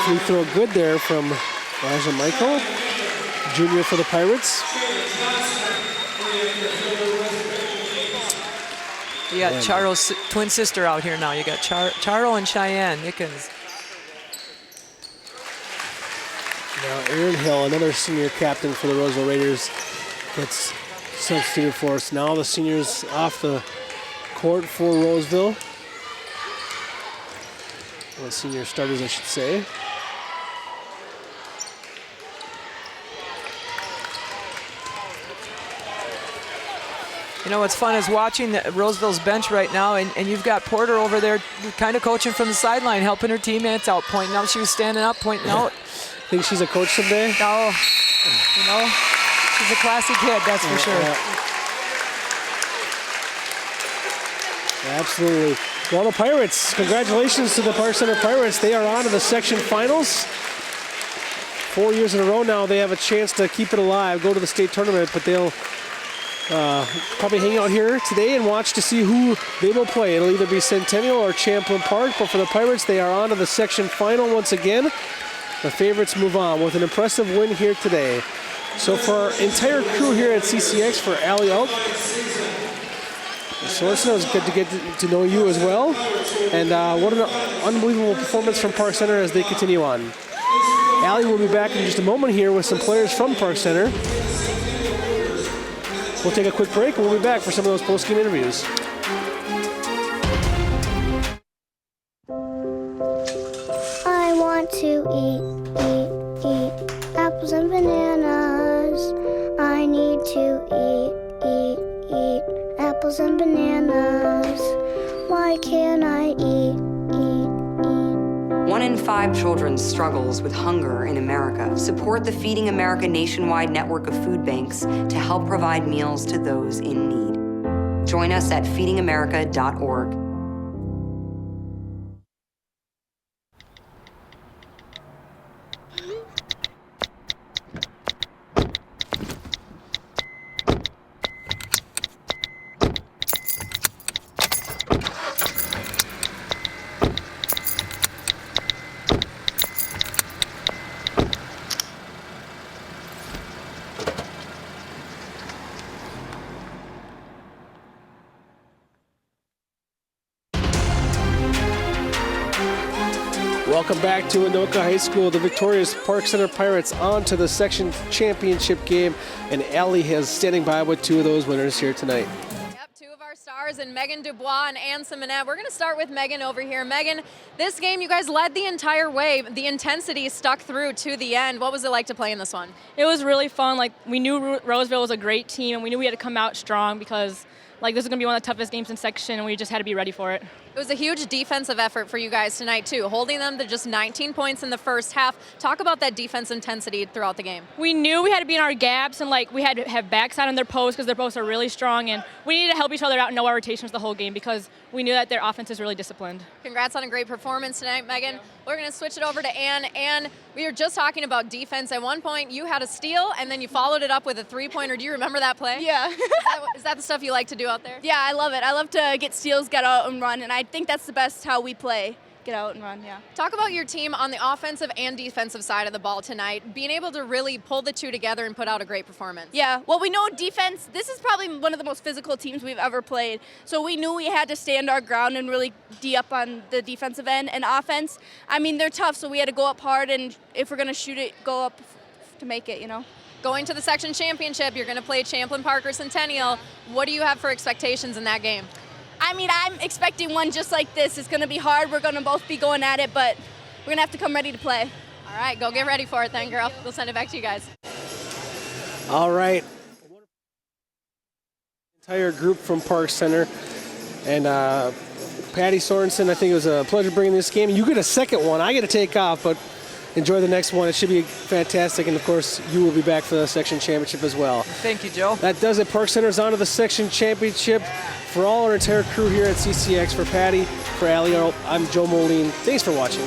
Free throw good there from Aja Michael, junior for the Pirates. You got Charo's twin sister out here now. You got Charo and Cheyenne Nickens. Now Aaron Hill, another senior captain for the Roseville Raiders, gets substituted for us. Now the seniors off the court for Roseville. Well, the senior starters, I should say. You know what's fun is watching Roseville's bench right now, and you've got Porter over there kind of coaching from the sideline, helping her teammates out, pointing out. She was standing up, pointing out. Think she's a coach someday? No, she's a classy kid, that's for sure. Yeah. Absolutely. Well, the Pirates, congratulations to the Park Center Pirates. They are on to the section finals. 4 years in a row now, they have a chance to keep it alive, go to the state tournament, but they'll probably hang out here today and watch to see who they will play. It'll either be Centennial or Champlin Park, but for the Pirates, they are on to the section final once again. The favorites move on with an impressive win here today. So for our entire crew here at CCX, for Allie Elk, Sorensen, it was good to get to know you as well. And what an unbelievable performance from Park Center as they continue on. Allie will be back in just a moment here with some players from Park Center. We'll take a quick break and we'll be back for some of those post-game interviews. I want to eat. and bananas. I need to eat apples and bananas. Why can't I eat? 1 in 5 children struggles with hunger in America. Support the Feeding America nationwide network of food banks to help provide meals to those in need. Join us at feedingamerica.org. Welcome back to Anoka High School. The victorious Park Center Pirates on to the section championship game, and Allie is standing by with two of those winners here tonight. Yep, two of our stars in Megan Dubois and Ann Simonette. We're going to start with Megan over here. Megan, this game you guys led the entire way. The intensity stuck through to the end. What was it like to play in this one? It was really fun. Like, we knew Roseville was a great team, and we knew we had to come out strong because this is going to be one of the toughest games in section, and we just had to be ready for it. It was a huge defensive effort for you guys tonight, too, holding them to just 19 points in the first half. Talk about that defense intensity throughout the game. We knew we had to be in our gaps, and we had to have backside on their posts because their posts are really strong, and we needed to help each other out and know our rotations the whole game because we knew that their offense is really disciplined. Congrats on a great performance tonight, Megan. We're going to switch it over to Ann. Ann, we were just talking about defense. At one point, you had a steal, and then you followed it up with a three-pointer. Do you remember that play? Yeah. Is that the stuff you like to do out there? Yeah, I love it. I love to get steals, get out, and run, and I think that's the best how we play. Get out and run, yeah. Talk about your team on the offensive and defensive side of the ball tonight, being able to really pull the two together and put out a great performance. Yeah, well, we know defense, this is probably one of the most physical teams we've ever played, so we knew we had to stand our ground and really D up on the defensive end. And offense, I mean, they're tough, so we had to go up hard, and if we're going to shoot it, go up to make it, you know. Going to the section championship, you're going to play Champlain Parker Centennial. What do you have for expectations in that game? I mean, I'm expecting one just like this. It's going to be hard. We're going to both be going at it, but we're going to have to come ready to play. All right, go get ready for it then, girl. We'll send it back to you guys. All right. Entire group from Park Center. And Patty Sorensen, I think it was a pleasure bringing this game. You get a second one. I get to take off, but enjoy the next one. It should be fantastic. And, of course, you will be back for the section championship as well. Thank you, Joe. That does it. Park Center's on to the section championship. For all our entire crew here at CCX, for Patty, for Allie, I'm Joe Moline. Thanks for watching.